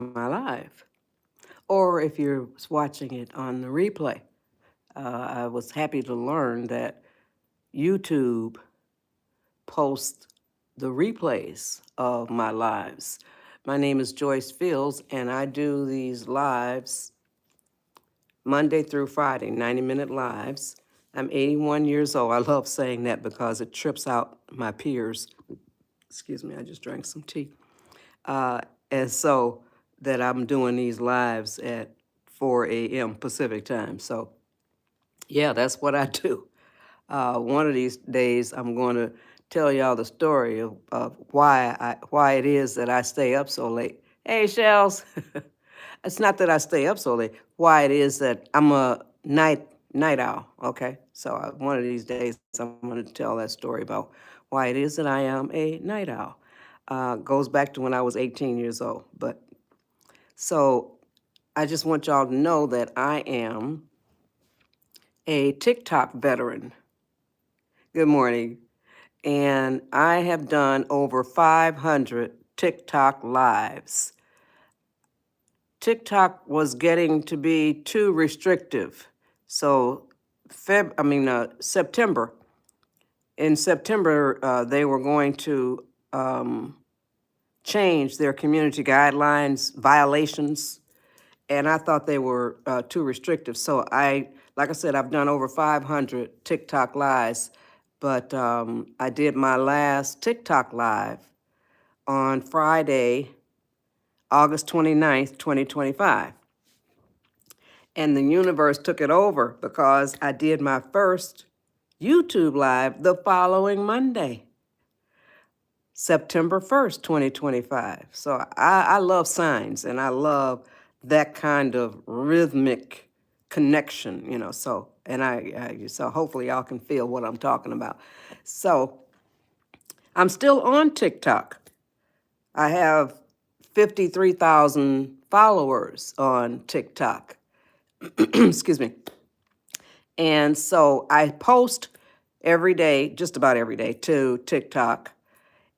my live, or if you're watching it on the replay. I was happy to learn that YouTube posts the replays of my lives. My name is Joyce Fields, and I do these lives Monday through Friday, 90-minute lives. I'm 81 years old. I love saying that because it trips out my peers. Excuse me, I just drank some tea. Uh, and so that I'm doing these lives at 4 a.m. Pacific time. So, yeah, that's what I do. One of these days, I'm going to tell y'all the story of why it is that I stay up so late. Hey, Shells. It's not that I stay up so late. Why it is that I'm a night owl. Okay, so one of these days I'm going to tell that story about why it is that I am a night owl. Goes back to when I was 18 years old. But so I just want y'all to know that I am a TikTok veteran. Good morning. And I have done over 500 TikTok lives. TikTok was getting to be too restrictive. So September. In September, they were going to change their community guidelines, violations, and I thought they were too restrictive. So like I said, I've done over 500 TikTok lives, but I did my last TikTok live on Friday, August 29th, 2025. And the universe took it over because I did my first YouTube live the following Monday, September 1st, 2025. So I love signs and I love that kind of rhythmic connection, so, and so hopefully y'all can feel what I'm talking about. So I'm still on TikTok. I have 53,000 followers on TikTok. Excuse me. And so I post every day, just about every day, to TikTok.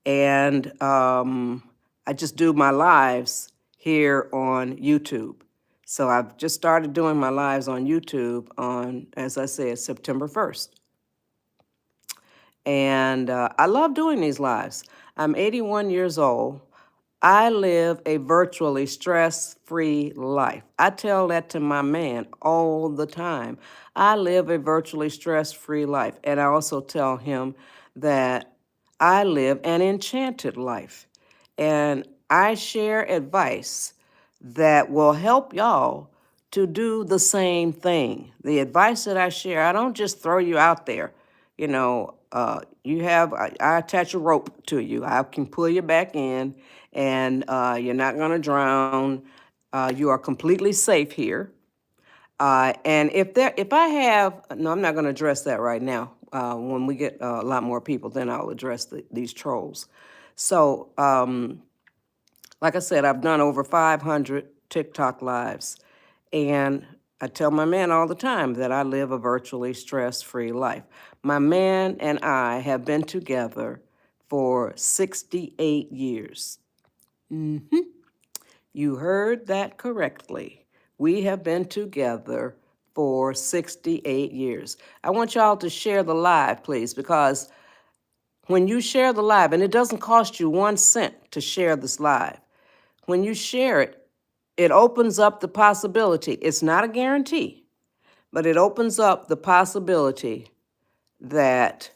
And I just do my lives here on YouTube. So I've just started doing my lives on YouTube on, as I said, September 1st. And I love doing these lives. I'm 81 years old. I live a virtually stress-free life. I tell that to my man all the time. I live a virtually stress-free life. And I also tell him that I live an enchanted life. And I share advice that will help y'all to do the same thing. The advice that I share, I don't just throw you out there. I attach a rope to you. I can pull you back in, and you're not going to drown. You are completely safe here. And if I have, no, I'm not going to address that right now. When we get a lot more people, then I'll address these trolls. So, like I said, I've done over 500 TikTok lives, and I tell my man all the time that I live a virtually stress-free life. My man and I have been together for 68 years. You heard that correctly. We have been together for 68 years. I want y'all to share the live, please, because when you share the live, and it doesn't cost you 1 cent to share this live, when you share it, it opens up the possibility. It's not a guarantee, but it opens up the possibility that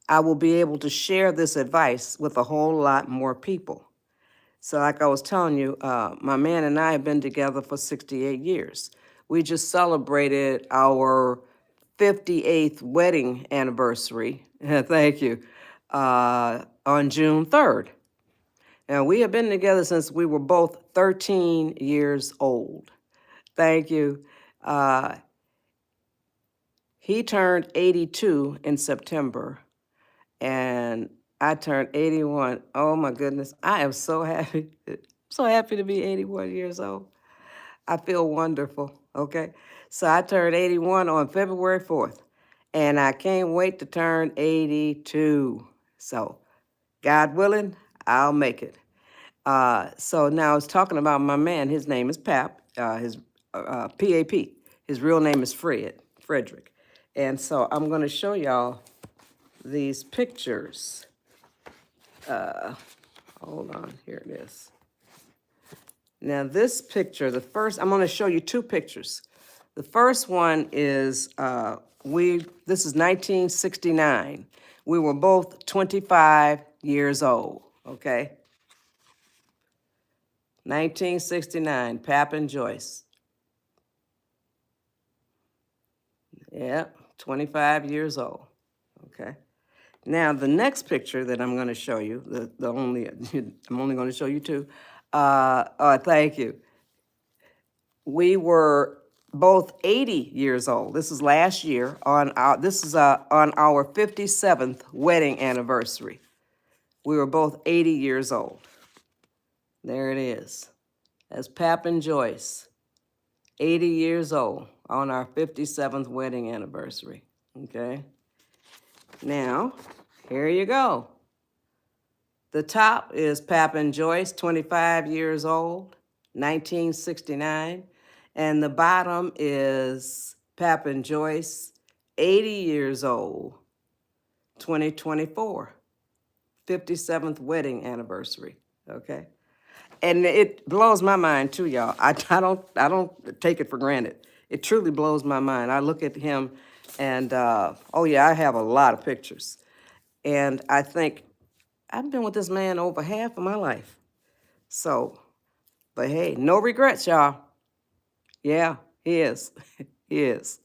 I will be able to share this advice with a whole lot more people. So like I was telling you, my man and I have been together for 68 years. We just celebrated our 58th wedding anniversary, thank you, on June 3rd. Now, we have been together since we were both 13 years old. Thank you. He turned 82 in September, and I turned 81. Oh my goodness, I am so happy. So happy to be 81 years old. I feel wonderful, okay? So I turned 81 on February 4th, and I can't wait to turn 82. So, God willing, I'll make it. So now I was talking about my man. His name is Pap. His P-A-P. His real name is Frederick. And so I'm going to show y'all these pictures. Hold on, here it is. Now this picture, I'm going to show you two pictures. The first one is, this is 1969. We were both 25 years old, okay? 1969, Pap and Joyce. Yep, 25 years old, okay? Now, the next picture that I'm going to show you, I'm only going to show you two. Thank you. We were both 80 years old. This is last year on our 57th wedding anniversary. We were both 80 years old. There it is. That's Pap and Joyce, 80 years old on our 57th wedding anniversary. Okay. Now, here you go. The top is Pap and Joyce, 25 years old, 1969. And the bottom is Pap and Joyce, 80 years old, 2024, 57th wedding anniversary, okay? And it blows my mind too, y'all. I don't take it for granted. It truly blows my mind. I look at him and, oh yeah, I have a lot of pictures. And I think, I've been with this man over half of my life. So, but hey, no regrets, y'all. Yeah, he is. He is.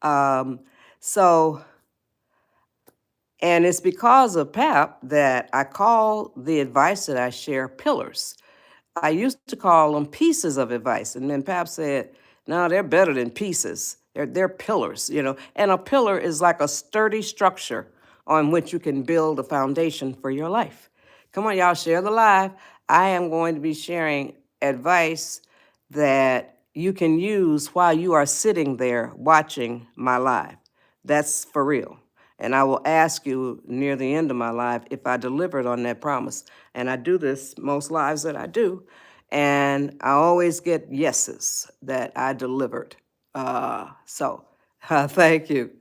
So, and it's because of Pap that I call the advice that I share pillars. I used to call them pieces of advice. And then Pap said, no, they're better than pieces. They're pillars, you know. And a pillar is like a sturdy structure on which you can build a foundation for your life. Come on, y'all, share the live. I am going to be sharing advice that you can use while you are sitting there watching my live. That's for real. And I will ask you near the end of my live if I delivered on that promise. And I do this most lives that I do. And I always get yeses that I delivered. Thank you.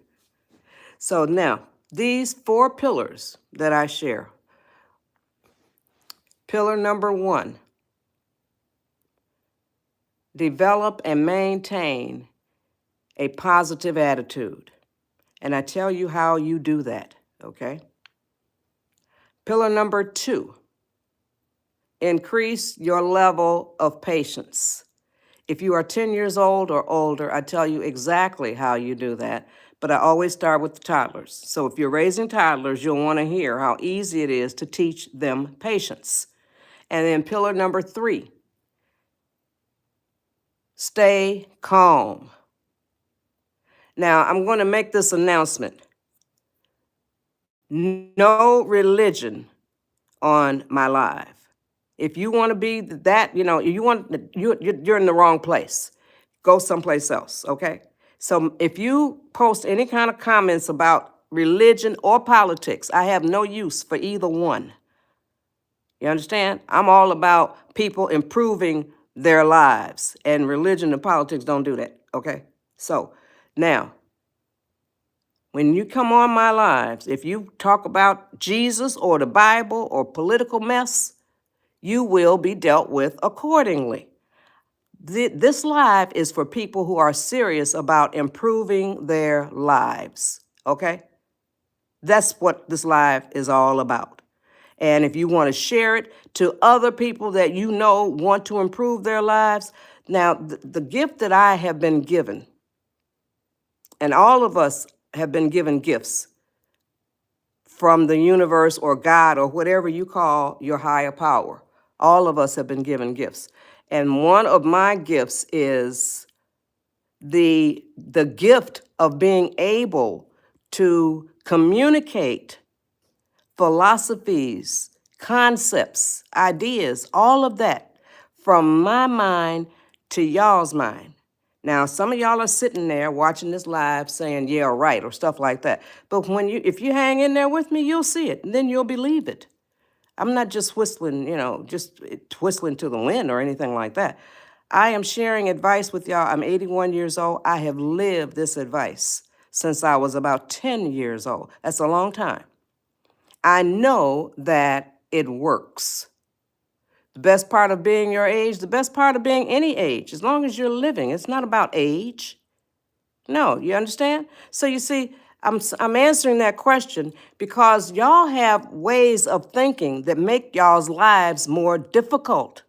So now, these 4 pillars that I share. Pillar number 1, develop and maintain a positive attitude. And I tell you how you do that, okay? Pillar number 2, increase your level of patience. If you are 10 years old or older, I tell you exactly how you do that, but I always start with the toddlers. So if you're raising toddlers, you'll want to hear how easy it is to teach them patience. And then pillar number 3, stay calm. Now, I'm going to make this announcement. No religion on my live. If you want to be that, you're in the wrong place. Go someplace else, okay? So if you post any kind of comments about religion or politics, I have no use for either one. You understand? I'm all about people improving their lives, and religion and politics don't do that, okay? So now, when you come on my lives, if you talk about Jesus or the Bible or political mess, you will be dealt with accordingly. This live is for people who are serious about improving their lives, okay? That's what this live is all about. And if you want to share it to other people that you know want to improve their lives, now the gift that I have been given, and all of us have been given gifts from the universe or God or whatever you call your higher power. All of us have been given gifts. And one of my gifts is the gift of being able to communicate philosophies, concepts, ideas, all of that from my mind to y'all's mind. Now, some of y'all are sitting there watching this live saying, yeah, right, or stuff like that. But if you hang in there with me, you'll see it, and then you'll believe it. I'm not just whistling, just whistling to the wind or anything like that. I am sharing advice with y'all. I'm 81 years old. I have lived this advice since I was about 10 years old. That's a long time. I know that it works. The best part of being your age, the best part of being any age, as long as you're living, it's not about age. No, you understand? So you see, I'm answering that question because y'all have ways of thinking that make y'all's lives more difficult.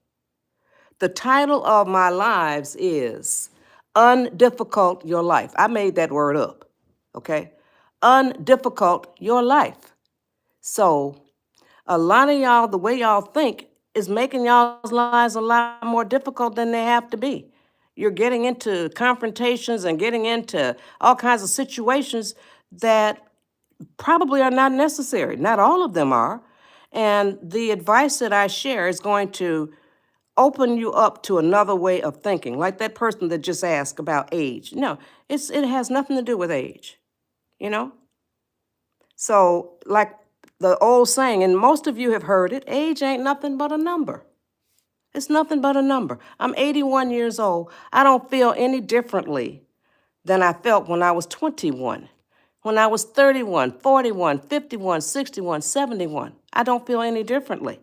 The title of my lives is Undifficult Your Life. I made that word up, okay? Undifficult Your Life. So a lot of y'all, the way y'all think is making y'all's lives a lot more difficult than they have to be. You're getting into confrontations and getting into all kinds of situations that probably are not necessary. Not all of them are. And the advice that I share is going to open you up to another way of thinking, like that person that just asked about age. No, it has nothing to do with age, you know? So, like the old saying, and most of you have heard it, age ain't nothing but a number. It's nothing but a number. I'm 81 years old. I don't feel any differently than I felt when I was 21, when I was 31, 41, 51, 61, 71. I don't feel any differently.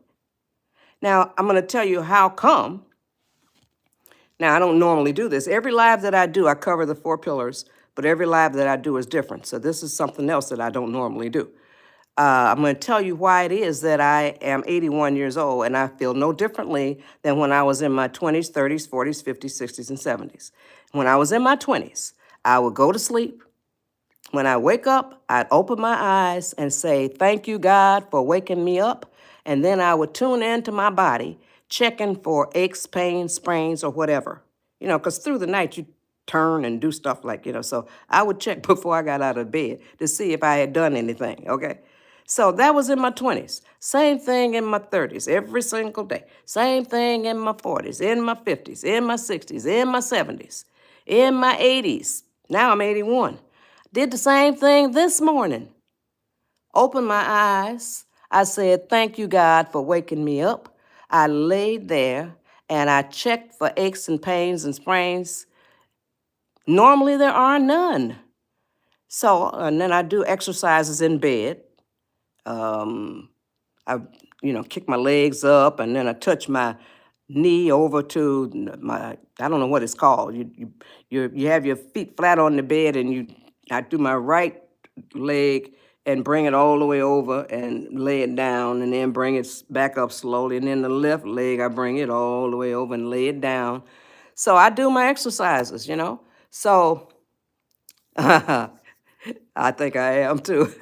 Now, I'm going to tell you how come. Now, I don't normally do this. Every live that I do, I cover the 4 pillars, but every live that I do is different. So this is something else that I don't normally do. I'm going to tell you why it is that I am 81 years old and I feel no differently than when I was in my 20s, 30s, 40s, 50s, 60s, and 70s. When I was in my 20s, I would go to sleep. When I wake up, I'd open my eyes and say, thank you, God, for waking me up. And then I would tune into my body, checking for aches, pains, sprains, or whatever. Because through the night, you turn and do stuff like, so I would check before I got out of bed to see if I had done anything, okay? So that was in my 20s. Same thing in my 30s, every single day. Same thing in my 40s, in my 50s, in my 60s, in my 70s, in my 80s. Now I'm 81. Did the same thing this morning. Opened my eyes. I said, thank you, God, for waking me up. I laid there and I checked for aches and pains and sprains. Normally, there are none. So, and then I do exercises in bed. I, kick my legs up and then I touch my knee over to my, I don't know what it's called. You have your feet flat on the bed and I do my right leg and bring it all the way over and lay it down and then bring it back up slowly. And then the left leg, I bring it all the way over and lay it down. So I do my exercises, So I think I am too.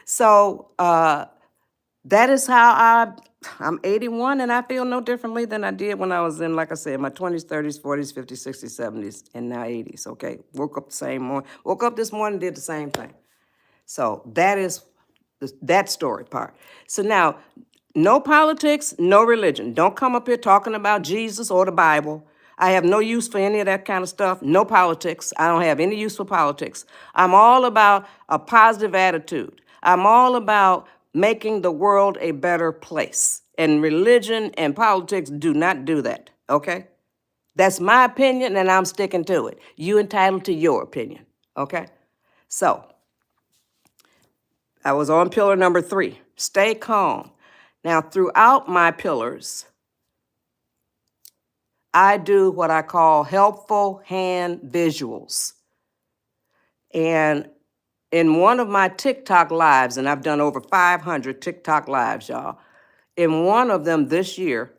So that is how I'm 81 and I feel no differently than I did when I was in, like I said, my 20s, 30s, 40s, 50s, 60s, 70s, and now 80s, okay? Woke up this morning, did the same thing. So that is that story part. So now, no politics, no religion. Don't come up here talking about Jesus or the Bible. I have no use for any of that kind of stuff. No politics. I don't have any use for politics. I'm all about a positive attitude. I'm all about making the world a better place. And religion and politics do not do that, okay? That's my opinion and I'm sticking to it. You entitled to your opinion, okay? So, I was on pillar number 3, stay calm. Now, throughout my pillars, I do what I call helpful hand visuals. And in one of my TikTok lives, and I've done over 500 TikTok lives, y'all, in one of them this year,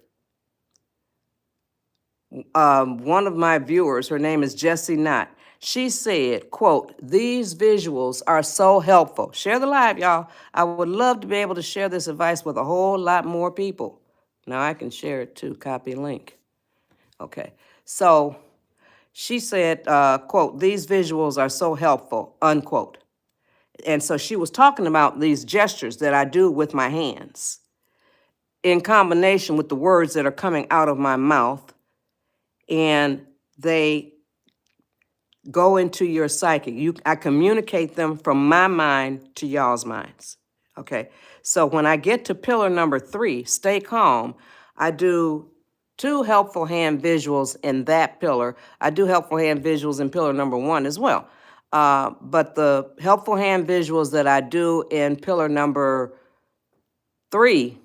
one of my viewers, her name is Jessie Knott, she said, quote, these visuals are so helpful. Share the live, y'all. I would love to be able to share this advice with a whole lot more people. Now I can share it too, copy link. Okay, so she said, quote, these visuals are so helpful, unquote. And so she was talking about these gestures that I do with my hands in combination with the words that are coming out of my mouth, and they go into your psyche. I communicate them from my mind to y'all's minds, Okay, so when I get to pillar number 3, stay calm, I do 2 helpful hand visuals in that pillar. I do helpful hand visuals in pillar number 1 as well. But the helpful hand visuals that I do in pillar number 3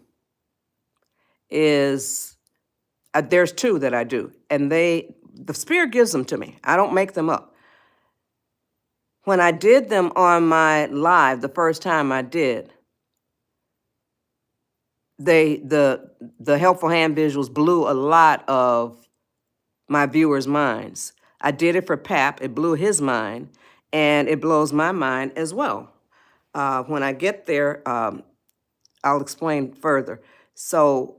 is, there's 2 that I do, and the Spirit gives them to me. I don't make them up. When I did them on my live, the first time I did, the helpful hand visuals blew a lot of my viewers' minds. I did it for Pap, it blew his mind, and it blows my mind as well. When I get there, I'll explain further. So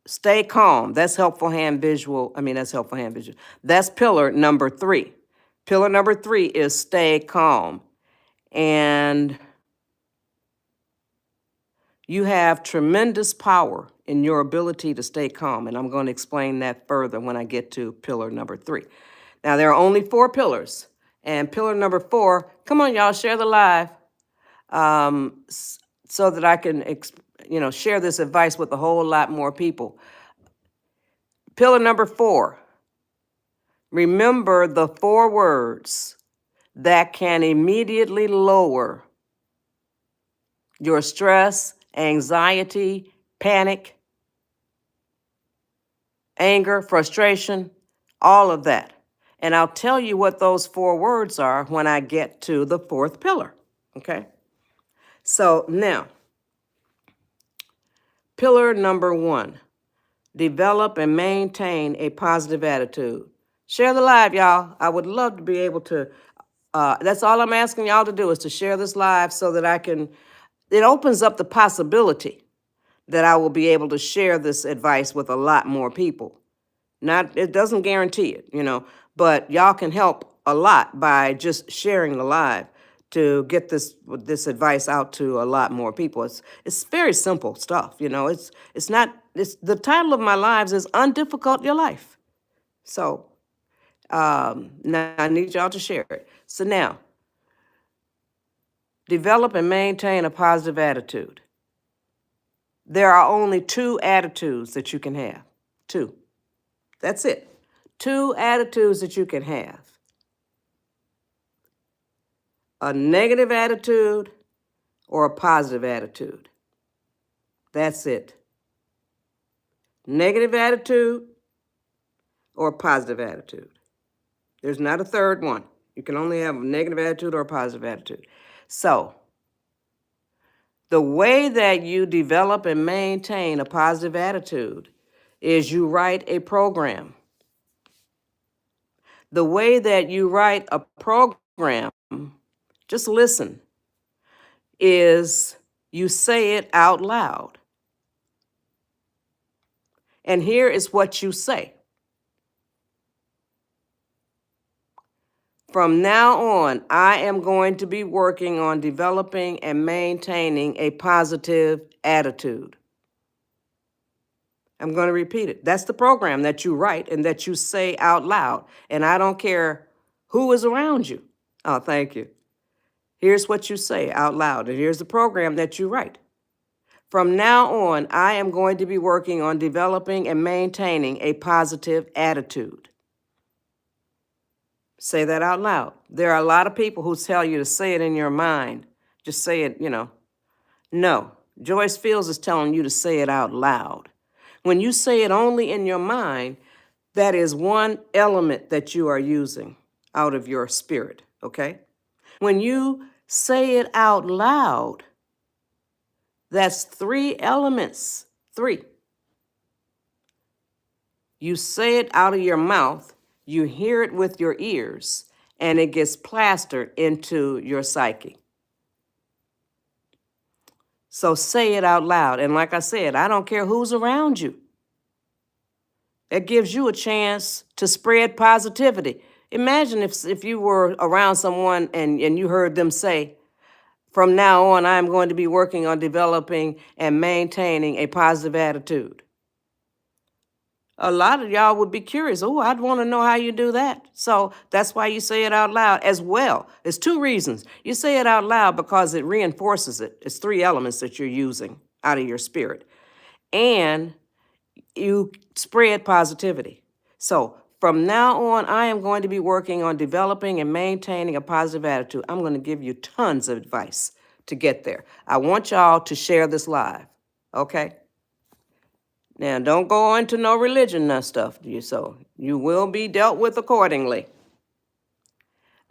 stay calm. That's helpful hand visual. That's helpful hand visual. That's pillar number 3. Pillar number 3 is stay calm. And you have tremendous power in your ability to stay calm. And I'm going to explain that further when I get to pillar number 3. Now, there are only 4 pillars. And pillar number 4, come on, y'all, share the live so that I can, share this advice with a whole lot more people. Pillar number 4, remember the 4 words that can immediately lower your stress, anxiety, panic, anger, frustration, all of that. And I'll tell you what those 4 words are when I get to the 4th pillar, okay? So now, pillar number 1, develop and maintain a positive attitude. Share the live, y'all. I would love to be able to, that's all I'm asking y'all to do is to share this live so that it opens up the possibility that I will be able to share this advice with a lot more people. It doesn't guarantee it, but y'all can help a lot by just sharing the live to get this advice out to a lot more people. It's very simple stuff, it's the title of my lives is Undifficult Your Life. So now I need y'all to share it. So now, develop and maintain a positive attitude. There are only 2 attitudes that you can have. 2. That's it. 2 attitudes that you can have. A negative attitude or a positive attitude. That's it. Negative attitude or a positive attitude. There's not a third one. You can only have a negative attitude or a positive attitude. So, the way that you develop and maintain a positive attitude is you write a program. The way that you write a program, just listen, is you say it out loud. And here is what you say. From now on, I am going to be working on developing and maintaining a positive attitude. I'm going to repeat it. That's the program that you write and that you say out loud. And I don't care who is around you. Oh, thank you. Here's what you say out loud, and here's the program that you write. From now on, I am going to be working on developing and maintaining a positive attitude. Say that out loud. There are a lot of people who tell you to say it in your mind. Just say it, No, Joyce Fields is telling you to say it out loud. When you say it only in your mind, that is one element that you are using out of your spirit, okay? When you say it out loud, that's 3 elements. 3. You say it out of your mouth, you hear it with your ears, and it gets plastered into your psyche. So say it out loud. And like I said, I don't care who's around you. It gives you a chance to spread positivity. Imagine if you were around someone and you heard them say, from now on, I'm going to be working on developing and maintaining a positive attitude. A lot of y'all would be curious. Oh, I'd want to know how you do that. So that's why you say it out loud as well. There's two reasons. You say it out loud because it reinforces it. It's three elements that you're using out of your spirit. And you spread positivity. So from now on, I am going to be working on developing and maintaining a positive attitude. I'm going to give you tons of advice to get there. I want y'all to share this live, okay? Now, don't go into no religion and stuff, so you will be dealt with accordingly.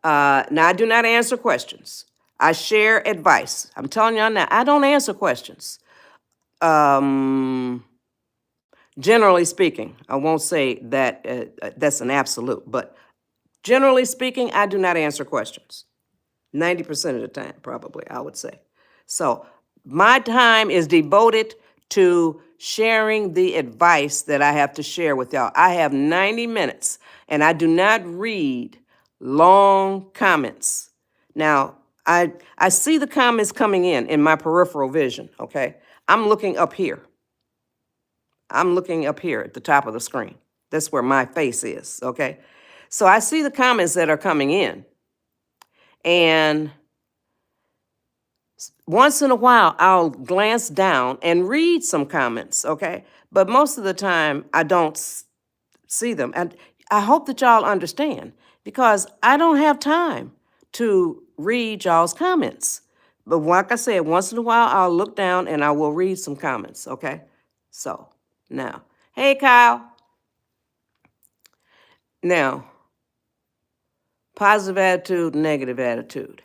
Now, I do not answer questions. I share advice. I'm telling y'all now, I don't answer questions. Generally speaking, I won't say that that's an absolute, but generally speaking, I do not answer questions. 90% of the time, probably, I would say. So my time is devoted to sharing the advice that I have to share with y'all. I have 90 minutes, and I do not read long comments. Now, I see the comments coming in my peripheral vision, okay? I'm looking up here. I'm looking up here at the top of the screen. That's where my face is, okay? So I see the comments that are coming in. And once in a while, I'll glance down and read some comments, okay? But most of the time, I don't see them. And I hope that y'all understand, because I don't have time to read y'all's comments. But like I said, once in a while, I'll look down and I will read some comments, okay? So now, hey, Kyle. Now, positive attitude, negative attitude.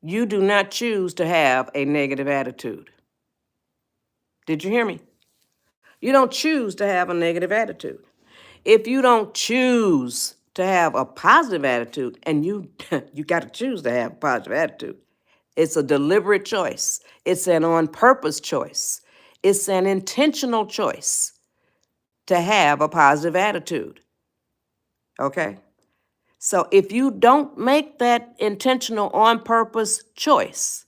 You do not choose to have a negative attitude. Did you hear me? You don't choose to have a negative attitude. If you don't choose to have a positive attitude, and you got to choose to have a positive attitude, it's a deliberate choice. It's an on-purpose choice. It's an intentional choice to have a positive attitude. Okay? So if you don't make that intentional on-purpose choice,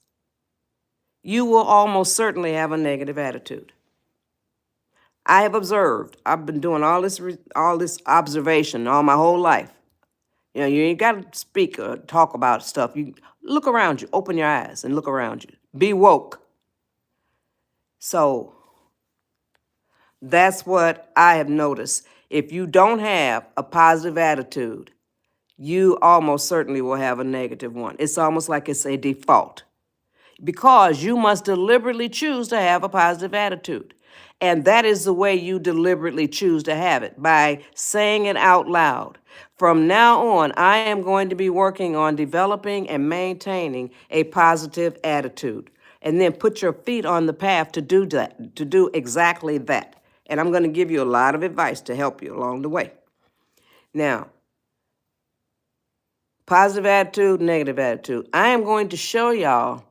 you will almost certainly have a negative attitude. I have observed. I've been doing all this observation all my whole life. You know, you ain't got to speak or talk about stuff. You look around you, open your eyes and look around you. Be woke. So that's what I have noticed. If you don't have a positive attitude, you almost certainly will have a negative one. It's almost like it's a default, because you must deliberately choose to have a positive attitude. And that is the way you deliberately choose to have it, by saying it out loud. From now on, I am going to be working on developing and maintaining a positive attitude. And then put your feet on the path to do that, to do exactly that. And I'm going to give you a lot of advice to help you along the way. Now, positive attitude, negative attitude. I am going to show y'all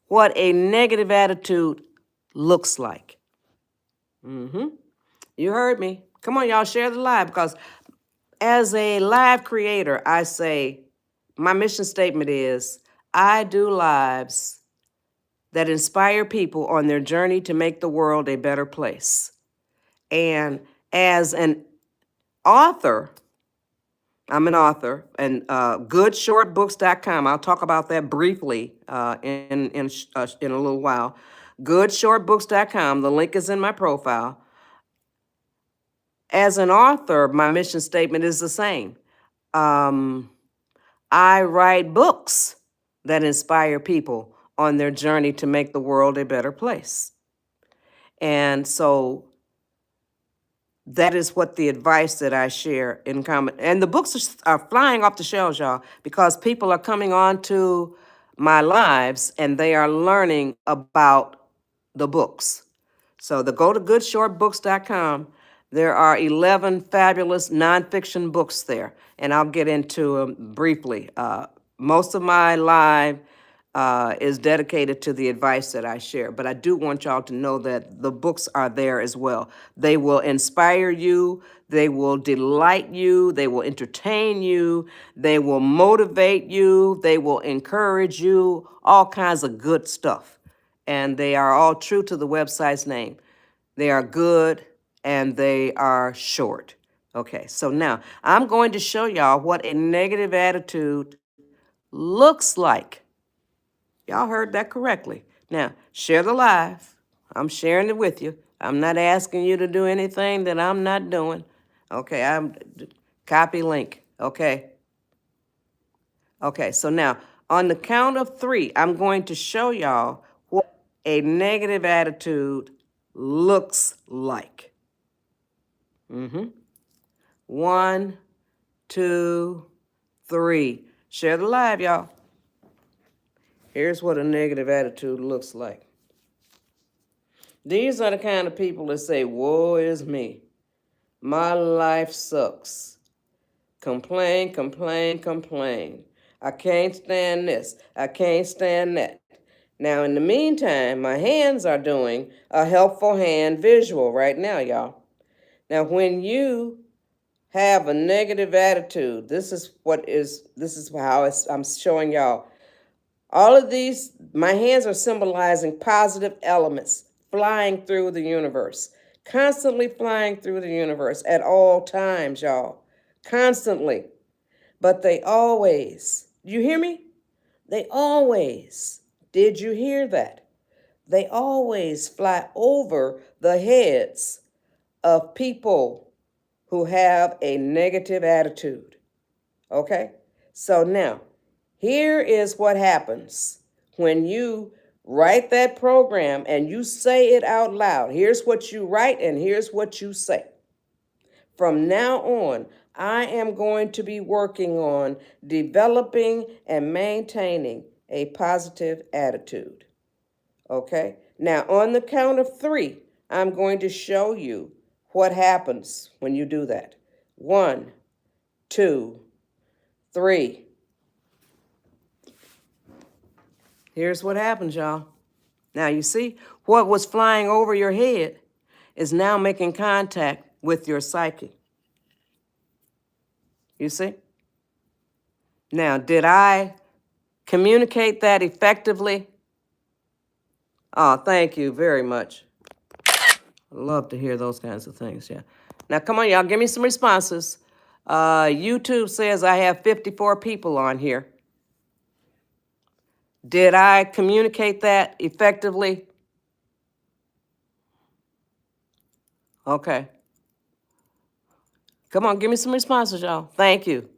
what a negative attitude looks like. You heard me. Come on, y'all, share the live, because as a live creator, I say, my mission statement is, I do lives that inspire people on their journey to make the world a better place. And as an author, I'm an author, and goodshortbooks.com. I'll talk about that briefly in a little while. Goodshortbooks.com. The link is in my profile. As an author, my mission statement is the same. I write books that inspire people on their journey to make the world a better place. And so that is what the advice that I share in common. And the books are flying off the shelves, y'all, because people are coming on to my lives and they are learning about the books. So go to goodshortbooks.com. There are 11 fabulous nonfiction books there, and I'll get into them briefly. Most of my live is dedicated to the advice that I share, but I do want y'all to know that the books are there as well. They will inspire you, they will delight you, they will entertain you, they will motivate you, they will encourage you, all kinds of good stuff. and they are all true to the website's name. They are good and they are short. Okay, so now I'm going to show y'all what a negative attitude looks like. Y'all heard that correctly. Now, share the live. I'm sharing it with you. I'm not asking you to do anything that I'm not doing. Okay, I'm copy link. Okay. Okay, so now on the count of 3, I'm going to show y'all what a negative attitude looks like. 1, 2, 3. Share the live, y'all. Here's what a negative attitude looks like. These are the kind of people that say, woe is me. My life sucks. Complain, complain, complain. I can't stand this. I can't stand that. Now, in the meantime, my hands are doing a helpful hand visual right now, y'all. Now, when you have a negative attitude, this is how I'm showing y'all. All of these, my hands are symbolizing positive elements flying through the universe, constantly flying through the universe at all times, y'all. Constantly. But they always, you hear me? They always, did you hear that? They always fly over the heads of people who have a negative attitude. Okay? So now, here is what happens when you write that program and you say it out loud. Here's what you write and here's what you say. From now on, I am going to be working on developing and maintaining a positive attitude. Okay? Now, on the count of 3, I'm going to show you what happens when you do that. 1, 2, 3. Here's what happens, y'all. Now, you see, what was flying over your head is now making contact with your psyche. You see? Now, did I communicate that effectively? Oh, thank you very much. I love to hear those kinds of things, yeah. Now, come on, y'all, give me some responses. YouTube says I have 54 people on here. Did I communicate that effectively? Okay. Come on, give me some responses, y'all. Thank you.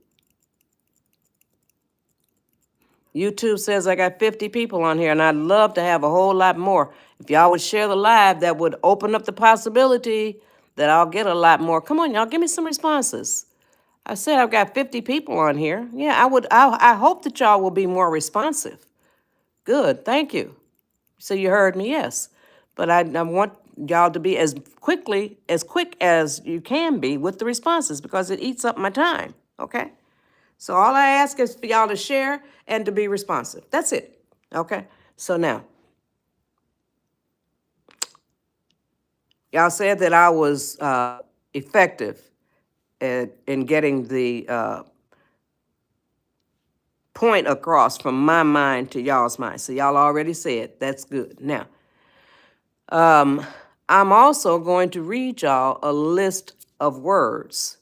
YouTube says I got 50 people on here, and I'd love to have a whole lot more. If y'all would share the live, that would open up the possibility that I'll get a lot more. Come on, y'all, give me some responses. I said I've got 50 people on here. Yeah, I hope that y'all will be more responsive. Good, thank you. So you heard me, yes. But I want y'all to be as quick as you can be with the responses because it eats up my time, okay? So all I ask is for y'all to share and to be responsive. That's it, okay? So now, y'all said that I was effective in getting the point across from my mind to y'all's mind. So y'all already said that's good. Now, I'm also going to read y'all a list of words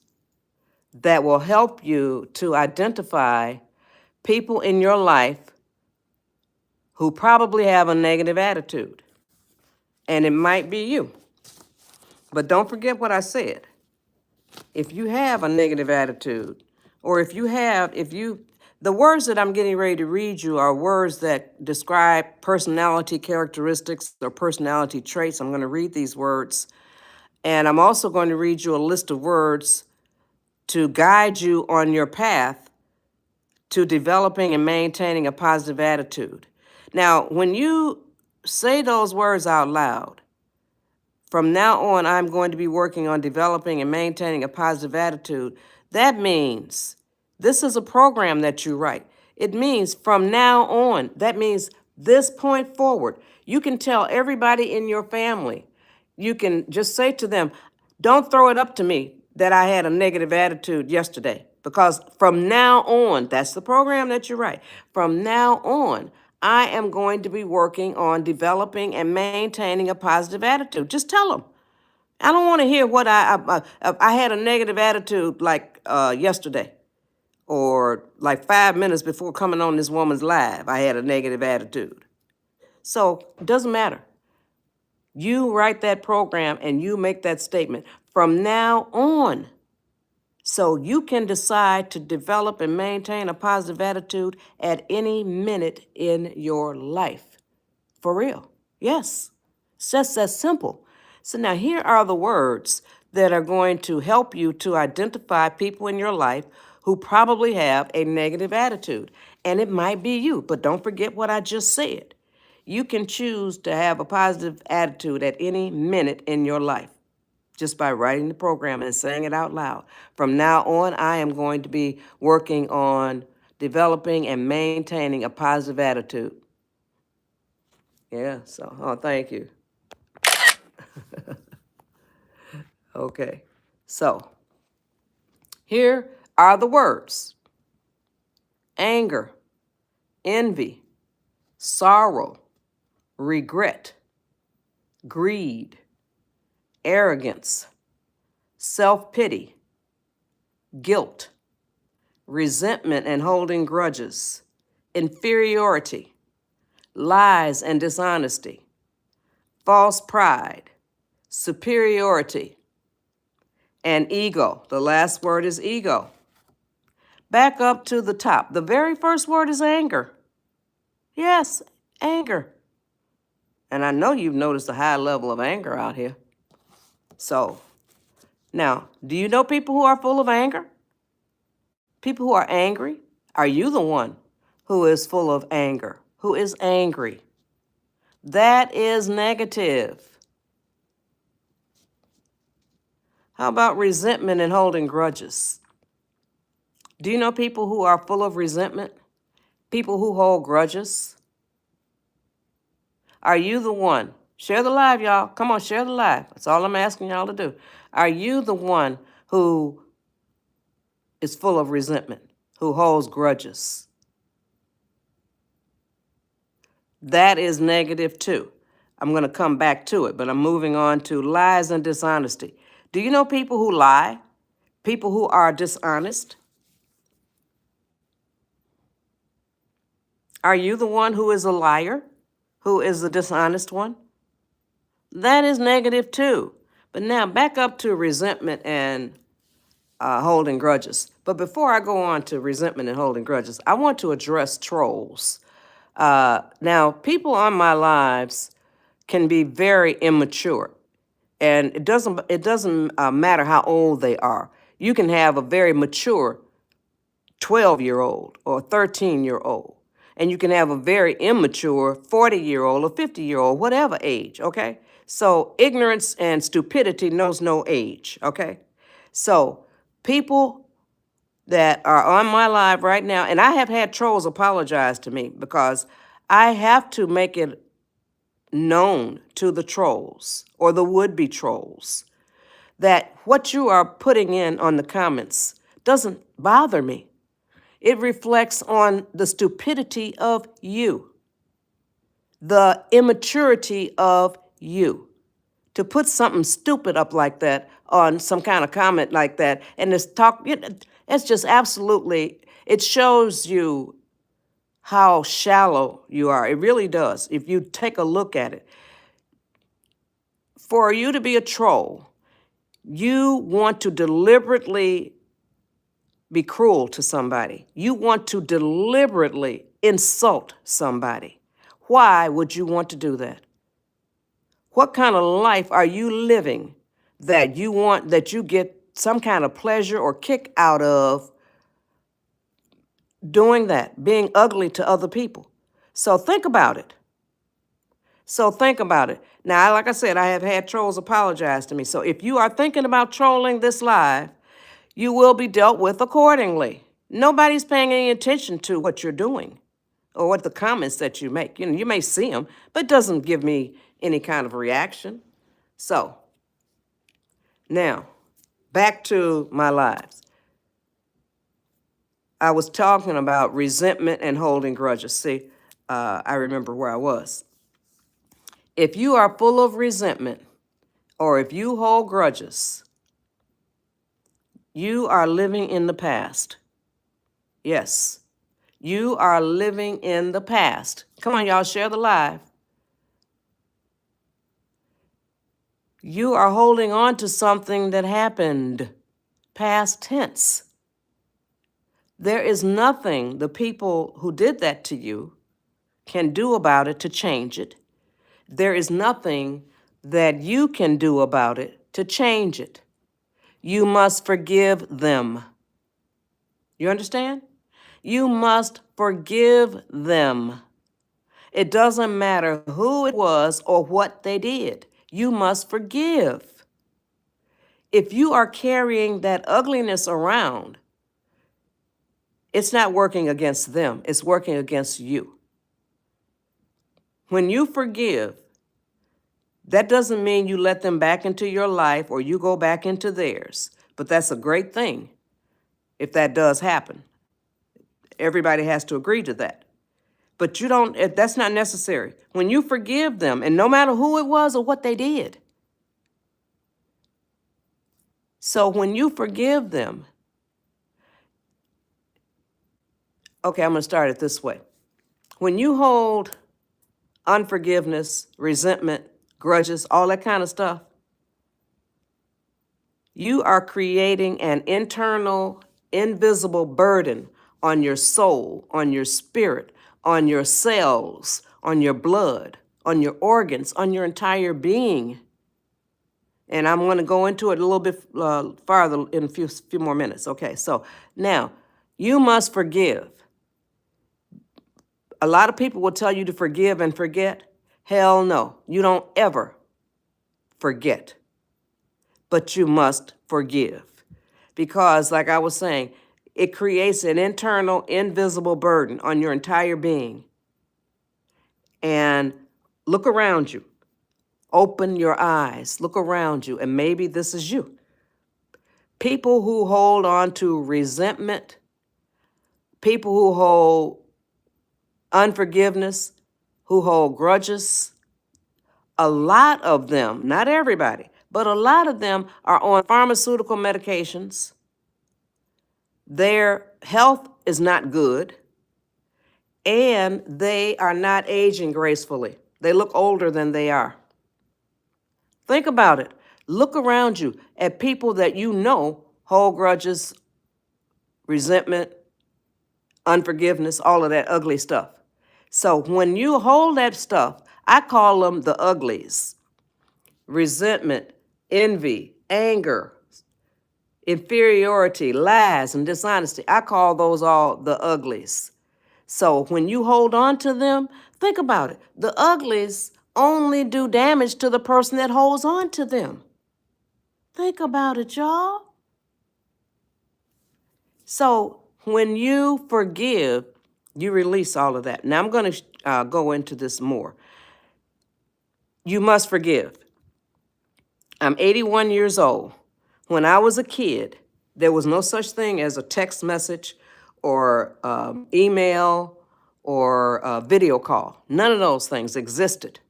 that will help you to identify people in your life who probably have a negative attitude. And it might be you. But don't forget what I said. If you have a negative attitude, or the words that I'm getting ready to read you are words that describe personality characteristics or personality traits. I'm going to read these words. And I'm also going to read you a list of words to guide you on your path to developing and maintaining a positive attitude. Now, when you say those words out loud, from now on, I'm going to be working on developing and maintaining a positive attitude. That means this is a program that you write. It means from now on, that means this point forward, you can tell everybody in your family, you can just say to them, don't throw it up to me that I had a negative attitude yesterday. Because from now on, that's the program that you write. From now on, I am going to be working on developing and maintaining a positive attitude. Just tell them. I don't want to hear what I had a negative attitude like yesterday, or like 5 minutes before coming on this woman's live. I had a negative attitude. So it doesn't matter. You write that program and you make that statement from now on. So you can decide to develop and maintain a positive attitude at any minute in your life. For real. Yes. It's just that simple. So now here are the words that are going to help you to identify people in your life who probably have a negative attitude. And it might be you, but don't forget what I just said. You can choose to have a positive attitude at any minute in your life just by writing the program and saying it out loud. From now on, I am going to be working on developing and maintaining a positive attitude. Yeah, so, thank you. Okay, so here are the words: anger, envy, sorrow, regret, greed, arrogance, self-pity, guilt, resentment and holding grudges, inferiority, lies and dishonesty, false pride, superiority, and ego. The last word is ego. Back up to the top. The very first word is anger. Yes, anger. And I know you've noticed a high level of anger out here. So, now, do you know people who are full of anger? People who are angry? Are you the one who is full of anger? Who is angry? That is negative. How about resentment and holding grudges? Do you know people who are full of resentment? People who hold grudges? Are you the one? Share the live, y'all. Come on, share the live. That's all I'm asking y'all to do. Are you the one who is full of resentment, who holds grudges? That is negative too. I'm going to come back to it, but I'm moving on to lies and dishonesty. Do you know people who lie? People who are dishonest? Are you the one who is a liar? Who is the dishonest one? That is negative too. But now back up to resentment and holding grudges. But before I go on to resentment and holding grudges, I want to address trolls. Now, people on my lives can be very immature, and it doesn't matter how old they are. You can have a very mature 12-year-old or 13-year-old, and you can have a very immature 40-year-old or 50-year-old, whatever age, okay? So ignorance and stupidity knows no age, okay? So people that are on my live right now, and I have had trolls apologize to me because I have to make it known to the trolls or the would-be trolls that what you are putting in on the comments doesn't bother me. It reflects on the stupidity of you, the immaturity of you. To put something stupid up like that on some kind of comment like that, and it's just absolutely, it shows you how shallow you are. It really does, if you take a look at it. For you to be a troll, you want to deliberately be cruel to somebody. You want to deliberately insult somebody. Why would you want to do that? What kind of life are you living that you get some kind of pleasure or kick out of doing that, being ugly to other people? So think about it. Now, like I said, I have had trolls apologize to me. So if you are thinking about trolling this live, you will be dealt with accordingly. Nobody's paying any attention to what you're doing or what the comments that you make. You may see them, but it doesn't give me any kind of reaction. So now, back to my lives. I was talking about resentment and holding grudges. See, I remember where I was. If you are full of resentment or if you hold grudges, you are living in the past. Yes, you are living in the past. Come on, y'all, share the live. You are holding on to something that happened, past tense. There is nothing the people who did that to you can do about it to change it. There is nothing that you can do about it to change it. You must forgive them. You understand? You must forgive them. It doesn't matter who it was or what they did. You must forgive. If you are carrying that ugliness around, it's not working against them, it's working against you. When you forgive, that doesn't mean you let them back into your life or you go back into theirs, but that's a great thing if that does happen. Everybody has to agree to that. But you don't, that's not necessary. When you forgive them, and no matter who it was or what they did. So when you forgive them, okay, I'm going to start it this way. When you hold unforgiveness, resentment, grudges, all that kind of stuff, you are creating an internal, invisible burden on your soul, on your spirit, on your cells, on your blood, on your organs, on your entire being. And I'm going to go into it a little bit farther in a few more minutes. Okay, so now you must forgive. A lot of people will tell you to forgive and forget. Hell no, you don't ever forget, but you must forgive. Because, like I was saying, it creates an internal, invisible burden on your entire being. And look around you. Open your eyes. Look around you. And maybe this is you. People who hold on to resentment, people who hold unforgiveness, who hold grudges, a lot of them, not everybody, but a lot of them are on pharmaceutical medications. Their health is not good, and they are not aging gracefully. They look older than they are. Think about it. Look around you at people that you know hold grudges, resentment, unforgiveness, all of that ugly stuff. So when you hold that stuff, I call them the uglies. Resentment, envy, anger, inferiority, lies, and dishonesty. I call those all the uglies. So when you hold on to them, think about it. The uglies only do damage to the person that holds on to them. Think about it, y'all. So when you forgive, you release all of that. Now I'm going to go into this more. You must forgive. I'm 81 years old. When I was a kid, there was no such thing as a text message or email or video call. None of those things existed.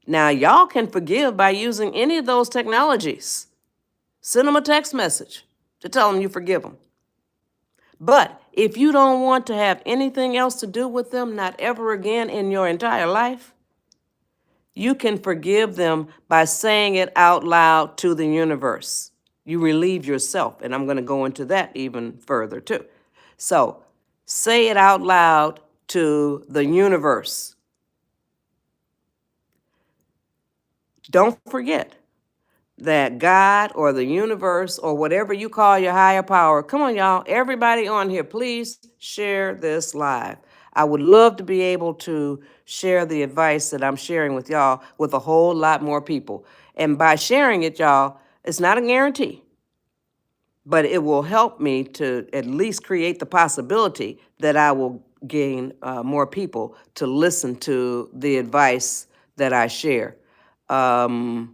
Now, y'all can forgive by using any of those technologies. Send them a text message to tell them you forgive them. But if you don't want to have anything else to do with them, not ever again in your entire life, you can forgive them by saying it out loud to the universe. You relieve yourself, and I'm going to go into that even further too. So say it out loud to the universe. Don't forget that God or the universe or whatever you call your higher power, come on, y'all, everybody on here, please share this live. I would love to be able to share the advice that I'm sharing with y'all with a whole lot more people. And by sharing it, y'all, it's not a guarantee, but it will help me to at least create the possibility that I will gain more people to listen to the advice that I share. My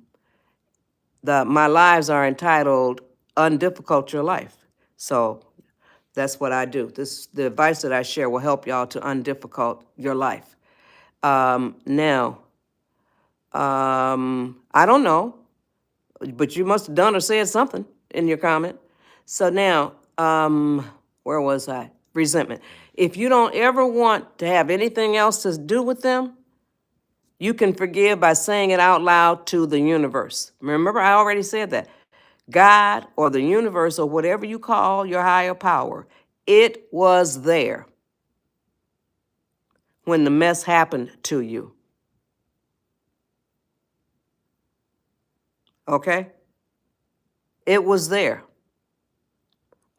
lives are entitled Undifficult Your Life. So that's what I do. The advice that I share will help y'all to undifficult your life. Now, I don't know, but you must have done or said something in your comment. So now, where was I? Resentment. If you don't ever want to have anything else to do with them, you can forgive by saying it out loud to the universe. Remember, I already said that. God or the universe or whatever you call your higher power, it was there when the mess happened to you. Okay? It was there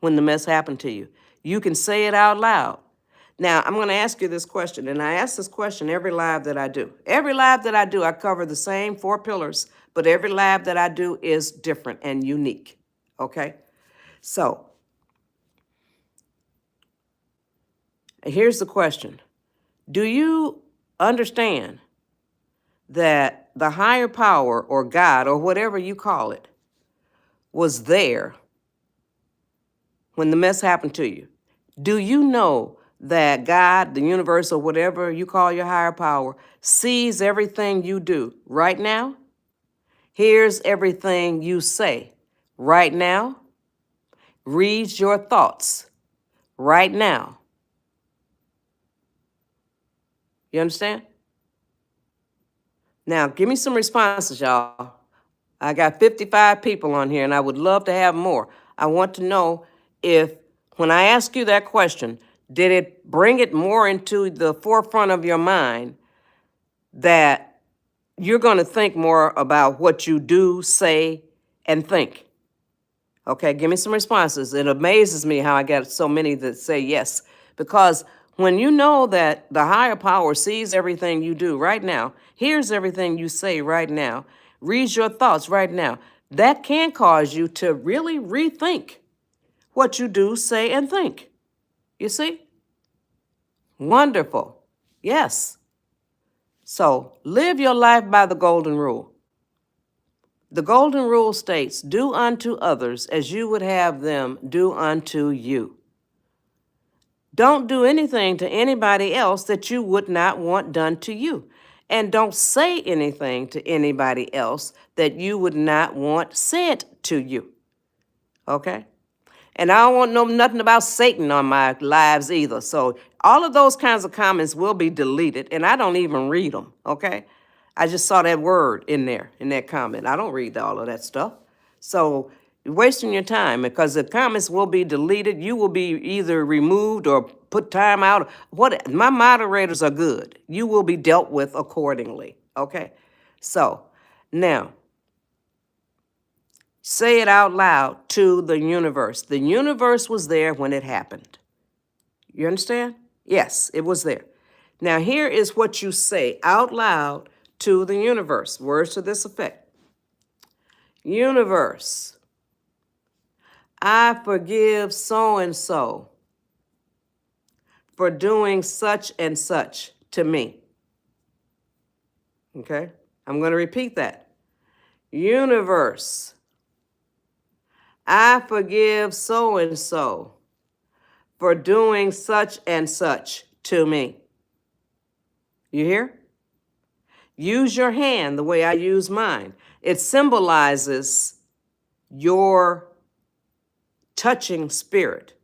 when the mess happened to you. You can say it out loud. Now, I'm going to ask you this question, and I ask this question every live that I do. Every live that I do, I cover the same 4 pillars, but every live that I do is different and unique. Okay? So, here's the question. Do you understand that the higher power or God or whatever you call it was there when the mess happened to you? Do you know that God, the universe, or whatever you call your higher power, sees everything you do right now? Hears everything you say right now? Reads your thoughts right now? You understand? Now, give me some responses, y'all. I got 55 people on here, and I would love to have more. I want to know if, when I ask you that question, did it bring it more into the forefront of your mind that you're going to think more about what you do, say, and think? Okay, give me some responses. It amazes me how I get so many that say yes. Because when you know that the higher power sees everything you do right now, hears everything you say right now, reads your thoughts right now, that can cause you to really rethink what you do, say, and think. You see? Wonderful. Yes. So live your life by the golden rule. The golden rule states, do unto others as you would have them do unto you. Don't do anything to anybody else that you would not want done to you. And don't say anything to anybody else that you would not want said to you. Okay? And I don't want to know nothing about Satan on my lives either. So all of those kinds of comments will be deleted, and I don't even read them, okay? I just saw that word in there, in that comment. I don't read all of that stuff. So you're wasting your time because the comments will be deleted. You will be either removed or put time out. What? My moderators are good. You will be dealt with accordingly, okay? So now, say it out loud to the universe. The universe was there when it happened. You understand? Yes, it was there. Now, here is what you say out loud to the universe. Words to this effect. Universe, I forgive so-and-so for doing such and such to me. Okay? I'm going to repeat that. Universe, I forgive so-and-so for doing such and such to me. You hear? Use your hand the way I use mine. It symbolizes your touching spirit,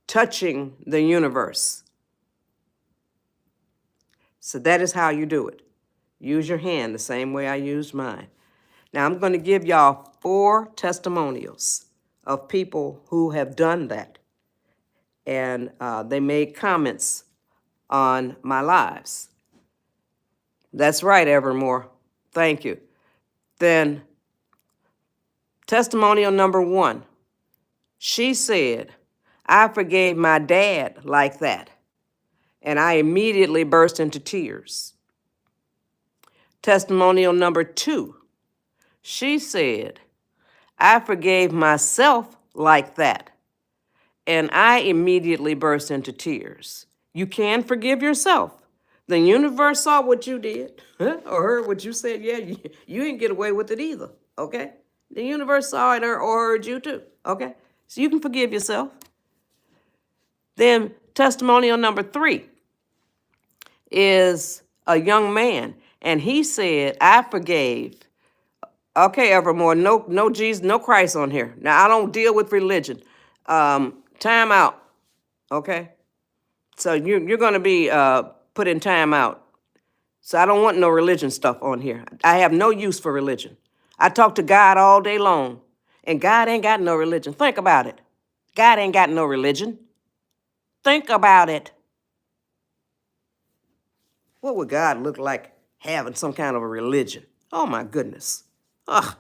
touching the universe. So that is how you do it. Use your hand the same way I used mine. Now I'm going to give y'all 4 testimonials of people who have done that. And they made comments on my lives. That's right, Evermore. Thank you. Then testimonial number 1. She said, I forgave my dad like that. And I immediately burst into tears. Testimonial number 2. She said, I forgave myself like that. And I immediately burst into tears. You can forgive yourself. The universe saw what you did or heard what you said. Yeah, you didn't get away with it either, okay? The universe saw it or heard you too, okay? So you can forgive yourself. Then testimonial number 3 is a young man, and he said, I forgave. Okay, Evermore, no Jesus, no Christ on here. Now, I don't deal with religion. Time out, okay? So you're going to be put in time out. So I don't want no religion stuff on here. I have no use for religion. I talk to God all day long, and God ain't got no religion. Think about it. God ain't got no religion. Think about it. What would God look like having some kind of a religion? Oh my goodness. Ugh.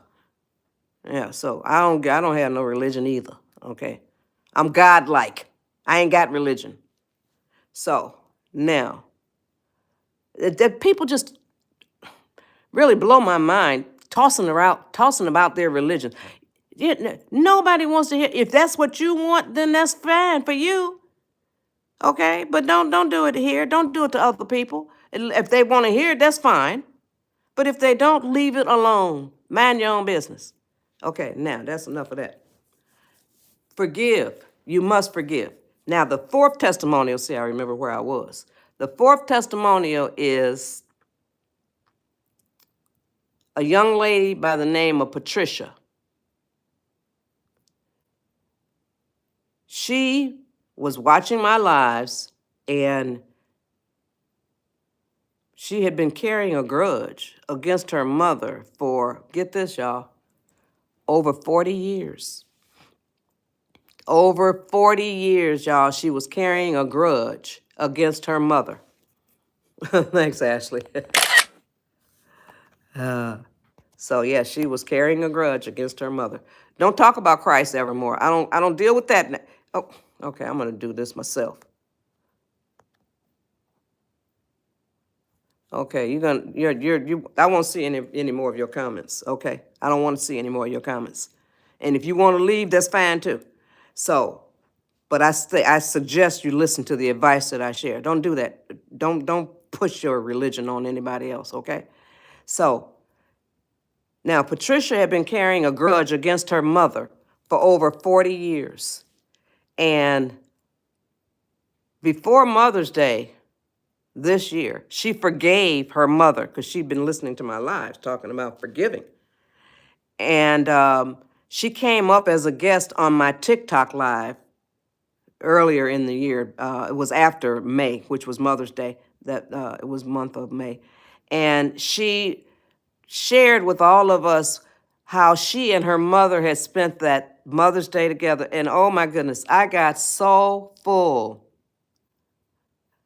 Yeah, so I don't have no religion either. Okay. I'm God-like. I ain't got religion. So now, that people just really blow my mind tossing about their religion. Nobody wants to hear. If that's what you want, then that's fine for you. Okay, but don't do it here. Don't do it to other people. If they want to hear it, that's fine. But if they don't, leave it alone. Mind your own business. Okay, now that's enough of that. Forgive. You must forgive. Now, the fourth testimonial, see, I remember where I was. The fourth testimonial is a young lady by the name of Patricia. She was watching my lives, and she had been carrying a grudge against her mother for, get this, y'all, over 40 years. Over 40 years, y'all, she was carrying a grudge against her mother. Thanks, Ashley. So yeah, she was carrying a grudge against her mother. Don't talk about Christ evermore. I don't deal with that. Oh, okay, I'm gonna do this myself. Okay, I won't see any more of your comments. Okay, I don't want to see any more of your comments. And if you want to leave, that's fine too. So, but I suggest you listen to the advice that I share. Don't do that. Don't push your religion on anybody else. Okay, so. Now, Patricia had been carrying a grudge against her mother for over 40 years. And before Mother's Day this year, she forgave her mother because she'd been listening to my lives talking about forgiving. And she came up as a guest on my TikTok live earlier in the year. It was after May, which was Mother's Day. It was month of May. And she shared with all of us how she and her mother had spent that Mother's Day together. And oh my goodness, I got so full.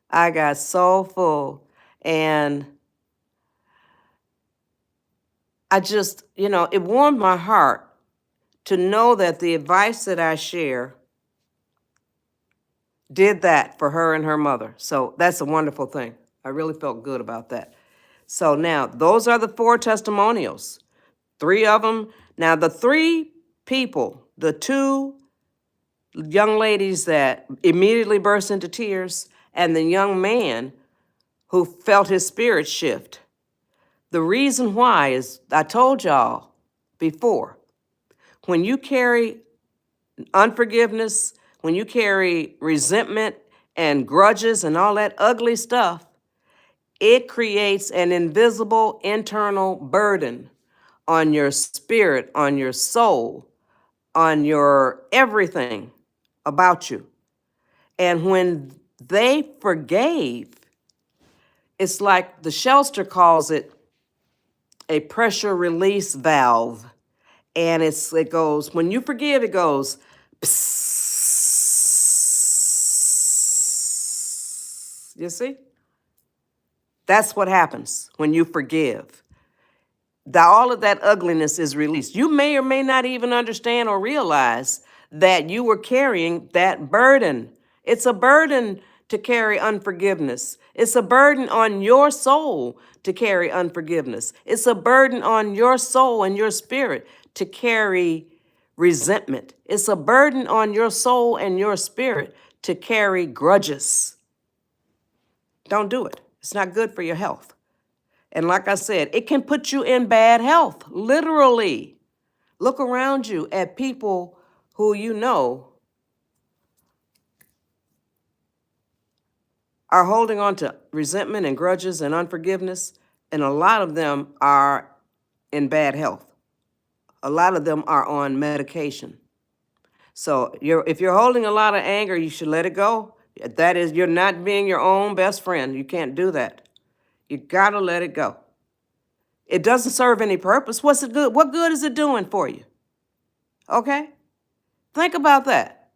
I got so full. And I just, it warmed my heart to know that the advice that I share did that for her and her mother. So that's a wonderful thing. I really felt good about that. So now, those are the 4 testimonials. 3 of them. Now, the 3 people, the 2 young ladies that immediately burst into tears, and the young man who felt his spirit shift. The reason why is, I told y'all before, when you carry unforgiveness, when you carry resentment and grudges and all that ugly stuff, it creates an invisible internal burden on your spirit, on your soul, on your everything about you. And when they forgave, it's like the Shelster calls it a pressure release valve. And it goes, when you forgive, it goes, psss. You see? That's what happens when you forgive. All of that ugliness is released. You may or may not even understand or realize that you were carrying that burden. It's a burden to carry unforgiveness. It's a burden on your soul to carry unforgiveness. It's a burden on your soul and your spirit to carry resentment. It's a burden on your soul and your spirit to carry grudges. Don't do it. It's not good for your health. And like I said, it can put you in bad health, literally. Look around you at people who you know are holding on to resentment and grudges and unforgiveness, and a lot of them are in bad health. A lot of them are on medication. So if you're holding a lot of anger, you should let it go. That is, you're not being your own best friend. You can't do that. You gotta let it go. It doesn't serve any purpose. What's it good? What good is it doing for you? Okay? Think about that.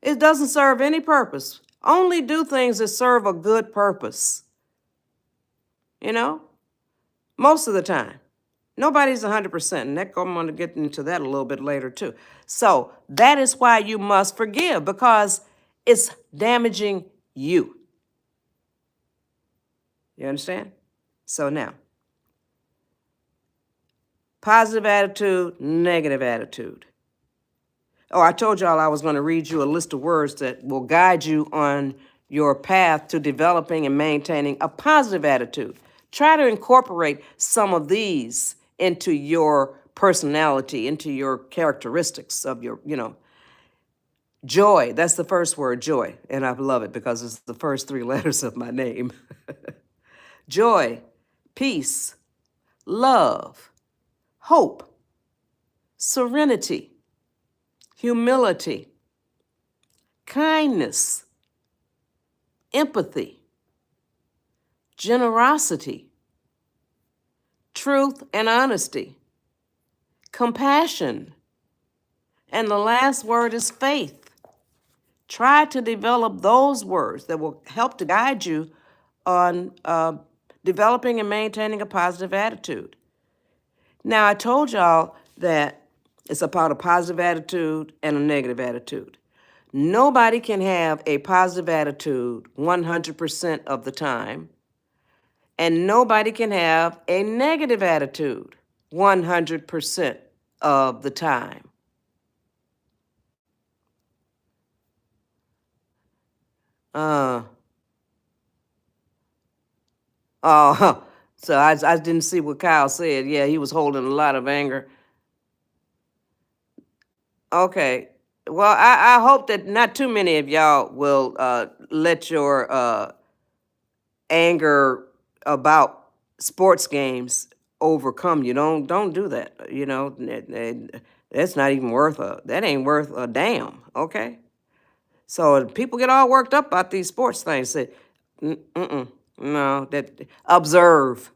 It doesn't serve any purpose. Only do things that serve a good purpose. You know? Most of the time. Nobody's 100%, and I'm going to get into that a little bit later too. So that is why you must forgive, because it's damaging you. You understand? So now, positive attitude, negative attitude. Oh, I told y'all I was going to read you a list of words that will guide you on your path to developing and maintaining a positive attitude. Try to incorporate some of these into your personality, into your characteristics of your, Joy, that's the first word, joy. And I love it because it's the first three letters of my name. Joy, peace, love, hope, serenity, humility, kindness, empathy, generosity, truth and honesty, compassion, and the last word is faith. Try to develop those words that will help to guide you on developing and maintaining a positive attitude. Now, I told y'all that it's about a positive attitude and a negative attitude. Nobody can have a positive attitude 100% of the time, and nobody can have a negative attitude 100% of the time. Oh, so I didn't see what Kyle said. Yeah, he was holding a lot of anger. Okay. Well, I hope that not too many of y'all will let your anger about sports games overcome you. Don't do that. That's not even that ain't worth a damn. Okay. So people get all worked up about these sports things. Say, no, that observe,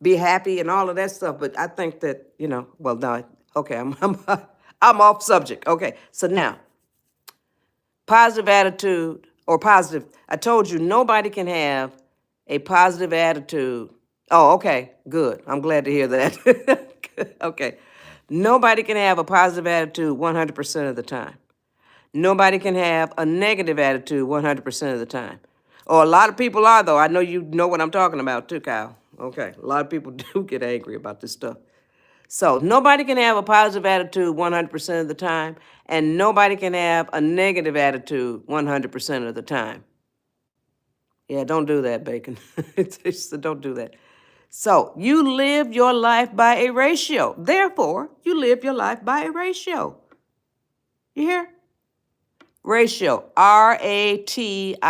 be happy, and all of that stuff. But I think that well, no, okay, I'm off subject. Okay, so now, positive attitude or positive. I told you nobody can have a positive attitude. Oh, okay, good. I'm glad to hear that. Okay, nobody can have a positive attitude 100% of the time. Nobody can have a negative attitude 100% of the time. Oh, a lot of people are, though. I know you know what I'm talking about, too, Kyle. Okay, a lot of people do get angry about this stuff. So nobody can have a positive attitude 100% of the time, and nobody can have a negative attitude 100% of the time. Yeah, don't do that, Bacon. Don't do that. So you live your life by a ratio. Therefore, you live your life by a ratio. You hear? Ratio, RATIO.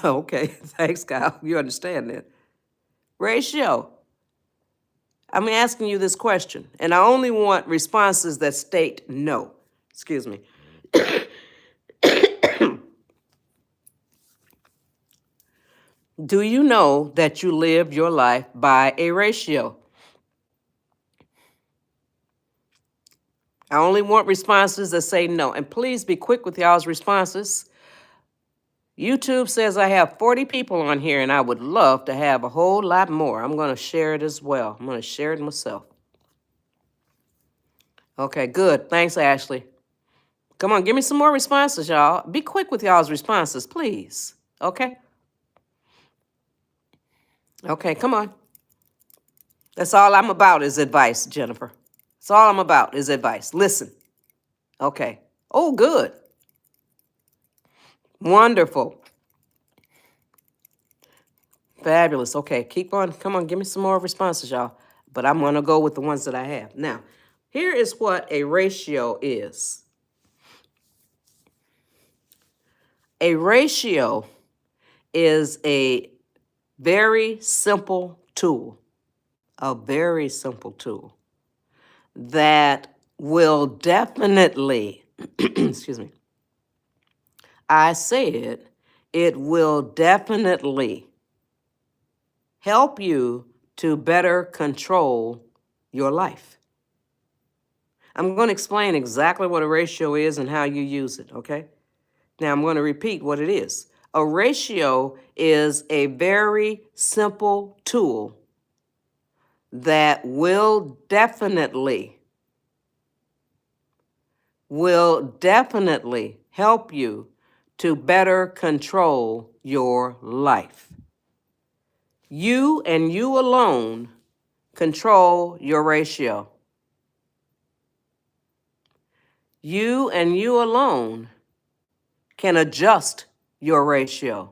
Okay, thanks, Kyle. You understand that. Ratio. I'm asking you this question, and I only want responses that state no. Excuse me. Do you know that you live your life by a ratio? I only want responses that say no. And please be quick with y'all's responses. YouTube says I have 40 people on here, and I would love to have a whole lot more. I'm going to share it as well. I'm going to share it myself. Okay, good. Thanks, Ashley. Come on, give me some more responses, y'all. Be quick with y'all's responses, please. Okay? Okay, come on. That's all I'm about is advice, Jennifer. That's all I'm about is advice. Listen. Okay. Oh, good. Wonderful. Fabulous. Okay, keep on. Come on, give me some more responses, y'all. But I'm going to go with the ones that I have. Now, here is what a ratio is. A ratio is a very simple tool, that will definitely, excuse me, I said it will definitely help you to better control your life. I'm going to explain exactly what a ratio is and how you use it, okay? Now I'm going to repeat what it is. A ratio is a very simple tool that will definitely help you to better control your life. You and you alone control your ratio. You and you alone can adjust your ratio.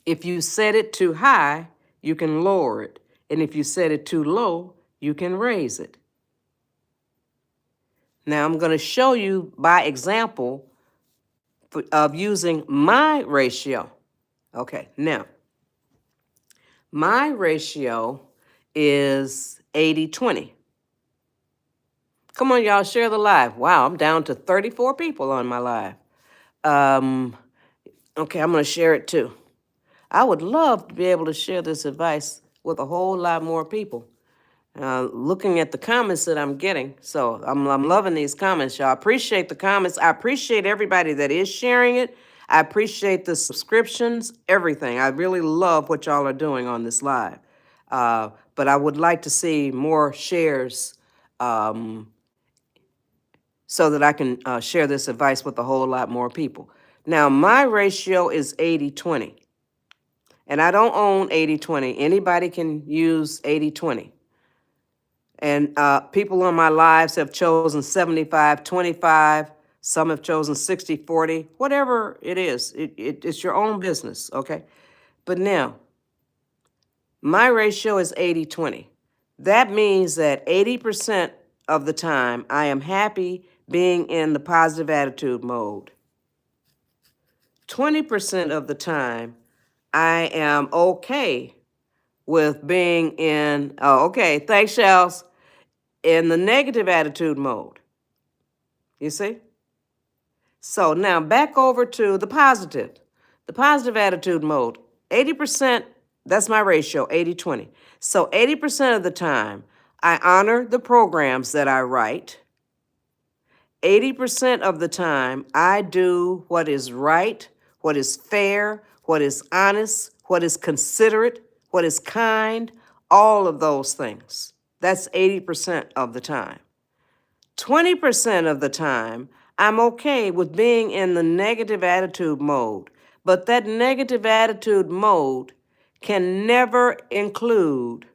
If you set it too high, you can lower it. And if you set it too low, you can raise it. Now I'm going to show you by example of using my ratio. Okay, now, my ratio is 80-20. Come on, y'all, share the live. Wow, I'm down to 34 people on my live. Okay, I'm going to share it too. I would love to be able to share this advice with a whole lot more people. Looking at the comments that I'm getting, so I'm loving these comments, y'all. I appreciate the comments. I appreciate everybody that is sharing it. I appreciate the subscriptions, everything. I really love what y'all are doing on this live. But I would like to see more shares so that I can share this advice with a whole lot more people. Now, my ratio is 80-20. And I don't own 80-20. Anybody can use 80-20. And people on my lives have chosen 75-25. Some have chosen 60-40. Whatever it is, it's your own business, okay? But now, my ratio is 80-20. That means that 80% of the time, I am happy being in the positive attitude mode. 20% of the time, I am okay with being in, okay, thanks, Shells, in the negative attitude mode. You see? So now back over to the positive attitude mode. 80%, that's my ratio, 80-20. So 80% of the time, I honor the programs that I write. 80% of the time, I do what is right, what is fair, what is honest, what is considerate, what is kind, all of those things. That's 80% of the time. 20% of the time, I'm okay with being in the negative attitude mode, but that negative attitude mode can never include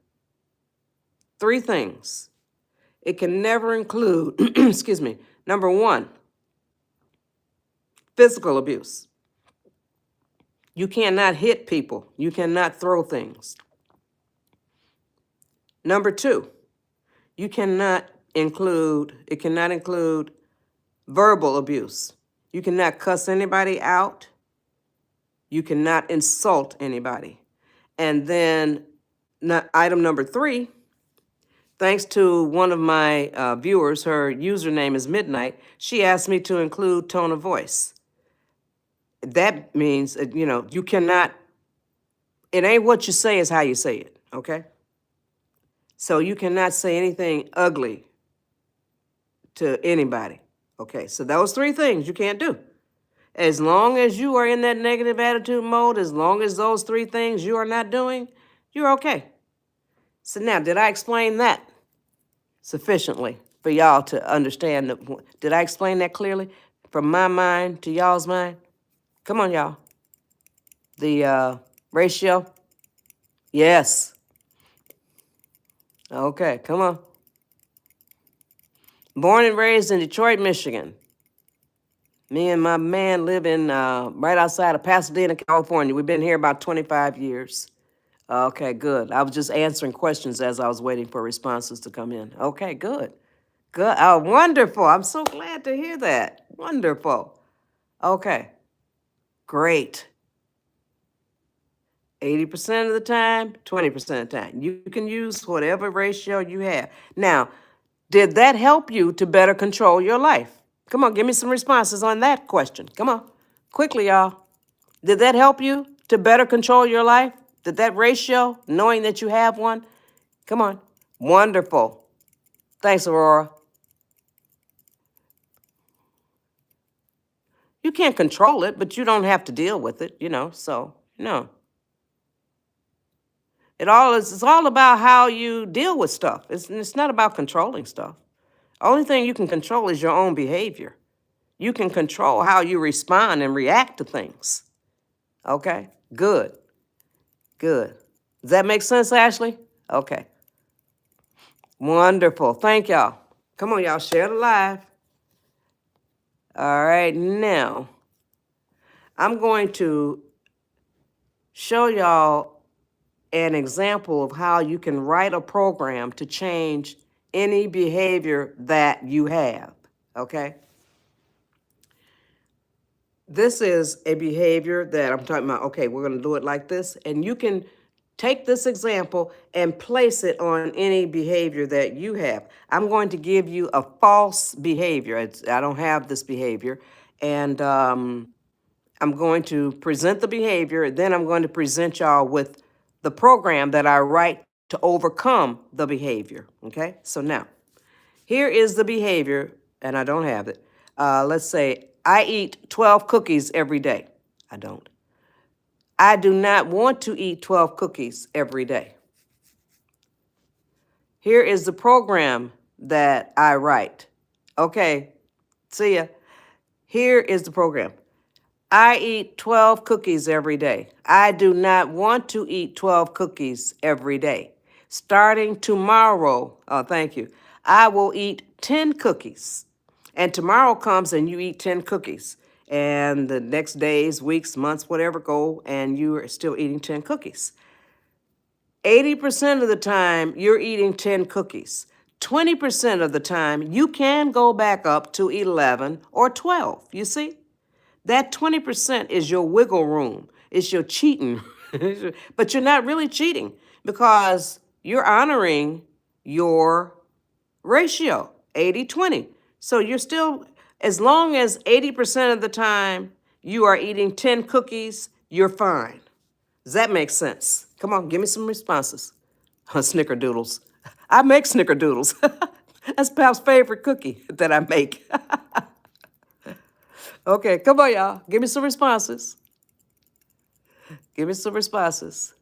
three things. It can never include, excuse me, number one, physical abuse. You cannot hit people. You cannot throw things. Number two, it cannot include verbal abuse. You cannot cuss anybody out. You cannot insult anybody. And then item number three, thanks to one of my viewers, her username is Midnight, she asked me to include tone of voice. That means, you cannot, it ain't what you say, is how you say it, okay? So you cannot say anything ugly to anybody, okay? So those three things you can't do. As long as you are in that negative attitude mode, as long as those three things you are not doing, you're okay. So now, did I explain that sufficiently for y'all to understand? Did I explain that clearly from my mind to y'all's mind? Come on, y'all. The ratio? Yes. Okay, come on. Born and raised in Detroit, Michigan. Me and my man live in right outside of Pasadena, California. We've been here about 25 years. Okay, good. I was just answering questions as I was waiting for responses to come in. Okay, good. Good. Oh, wonderful. I'm so glad to hear that. Wonderful. Okay. Great. 80% of the time, 20% of the time. You can use whatever ratio you have. Now, did that help you to better control your life? Come on, give me some responses on that question. Come on, quickly, y'all. Did that help you to better control your life? Did that ratio, knowing that you have one? Come on. Wonderful. Thanks, Aurora. You can't control it, but you don't have to deal with it, so, no. It's all about how you deal with stuff. It's not about controlling stuff. Only thing you can control is your own behavior. You can control how you respond and react to things. Okay? Good. Good. Does that make sense, Ashley? Okay. Wonderful. Thank y'all. Come on, y'all. Share the live. All right. Now, I'm going to show y'all an example of how you can write a program to change any behavior that you have. Okay? This is a behavior that I'm talking about. Okay, we're going to do it like this. And you can take this example and place it on any behavior that you have. I'm going to give you a false behavior. I don't have this behavior. And I'm going to present the behavior. Then I'm going to present y'all with the program that I write to overcome the behavior. Okay? So now, here is the behavior, and I don't have it. Let's say I eat 12 cookies every day. I don't. I do not want to eat 12 cookies every day. Here is the program that I write. Okay, see ya. Here is the program. I eat 12 cookies every day. I do not want to eat 12 cookies every day. Starting tomorrow, thank you, I will eat 10 cookies. And tomorrow comes and you eat 10 cookies. And the next days, weeks, months, whatever go, and you are still eating 10 cookies. 80% of the time, you're eating 10 cookies. 20% of the time, you can go back up to 11 or 12, you see? That 20% is your wiggle room. It's your cheating. But you're not really cheating because you're honoring your ratio, 80-20. So you're still, as long as 80% of the time you are eating 10 cookies, you're fine. Does that make sense? Come on, give me some responses. Snickerdoodles. I make snickerdoodles. That's Pap's favorite cookie that I make. Okay, come on, y'all. Give me some responses. Give me some responses.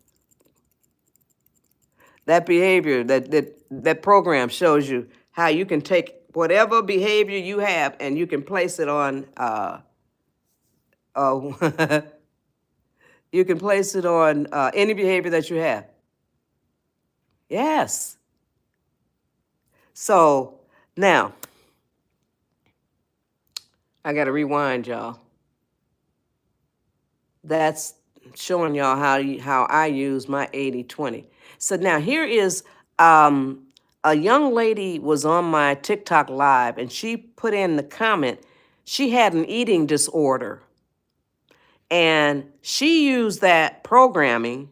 That behavior, that program shows you how you can take whatever behavior you have and you can place it on, you can place it on any behavior that you have. Yes. So now, I got to rewind, y'all. That's showing y'all how I use my 80-20. So now here is a young lady was on my TikTok live and she put in the comment, she had an eating disorder. And she used that programming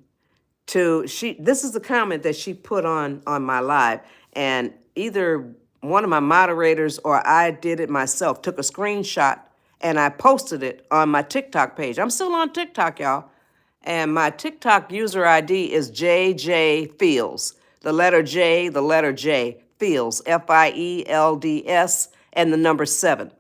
this is the comment that she put on my live. And either one of my moderators or I did it myself, took a screenshot and I posted it on my TikTok page. I'm still on TikTok, y'all. And my TikTok user ID is JJ Fields. The letter J, Fields, Fields, and the number 7.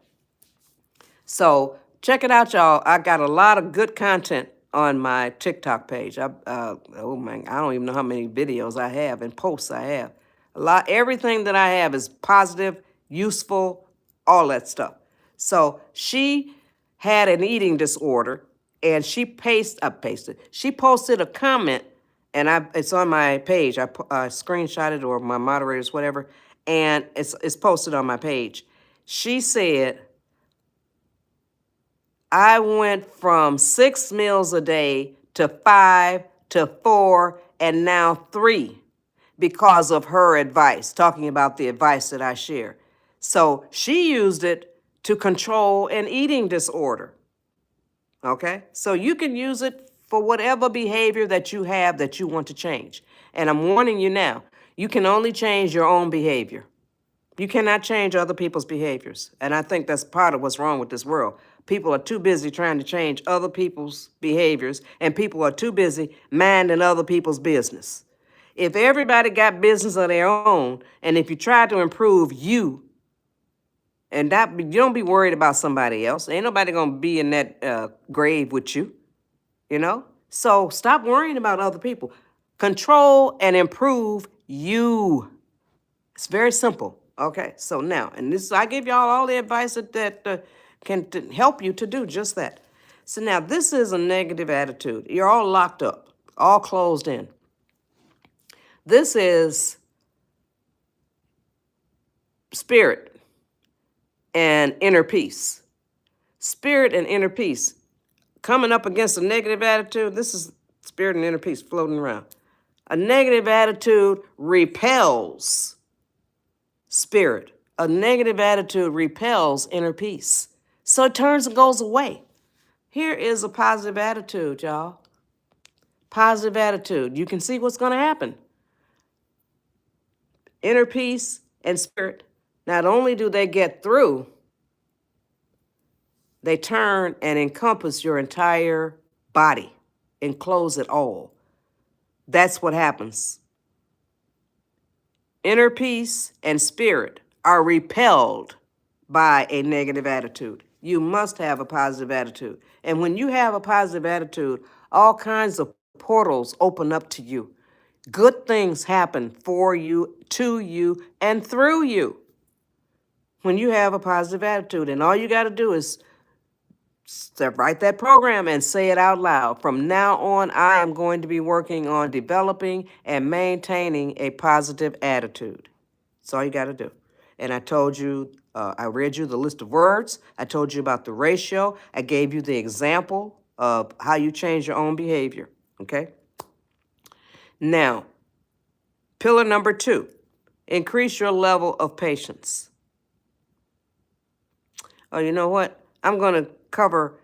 So check it out, y'all. I got a lot of good content on my TikTok page. Oh man, I don't even know how many videos I have and posts I have. Everything that I have is positive, useful, all that stuff. So she had an eating disorder, and she she posted a comment, and it's on my page. I screenshotted, or my moderators, whatever, and it's posted on my page. She said, I went from 6 meals a day to 5 to 4 and now 3 because of her advice, talking about the advice that I share. So she used it to control an eating disorder. Okay? So you can use it for whatever behavior that you have that you want to change. And I'm warning you now, you can only change your own behavior. You cannot change other people's behaviors. And I think that's part of what's wrong with this world. People are too busy trying to change other people's behaviors, and people are too busy minding other people's business. If everybody got business of their own, and if you try to improve you, and that you don't be worried about somebody else. Ain't nobody gonna be in that grave with you, you know? So stop worrying about other people. Control and improve you. It's very simple. Okay, so now, and this I give y'all all the advice that can help you to do just that. So now, this is a negative attitude. You're all locked up, all closed in. This is spirit and inner peace. Spirit and inner peace. Coming up against a negative attitude, this is spirit and inner peace floating around. A negative attitude repels spirit. A negative attitude repels inner peace. So it turns and goes away. Here is a positive attitude, y'all. Positive attitude. You can see what's going to happen. Inner peace and spirit, not only do they get through, they turn and encompass your entire body, enclose it all. That's what happens. Inner peace and spirit are repelled by a negative attitude. You must have a positive attitude. And when you have a positive attitude, all kinds of portals open up to you. Good things happen for you, to you, and through you when you have a positive attitude. And all you got to do is write that program and say it out loud. From now on, I am going to be working on developing and maintaining a positive attitude. That's all you got to do. And I told you, I read you the list of words. I told you about the ratio. I gave you the example of how you change your own behavior. Okay? Now, pillar number 2, increase your level of patience. Oh, you know what? I'm going to cover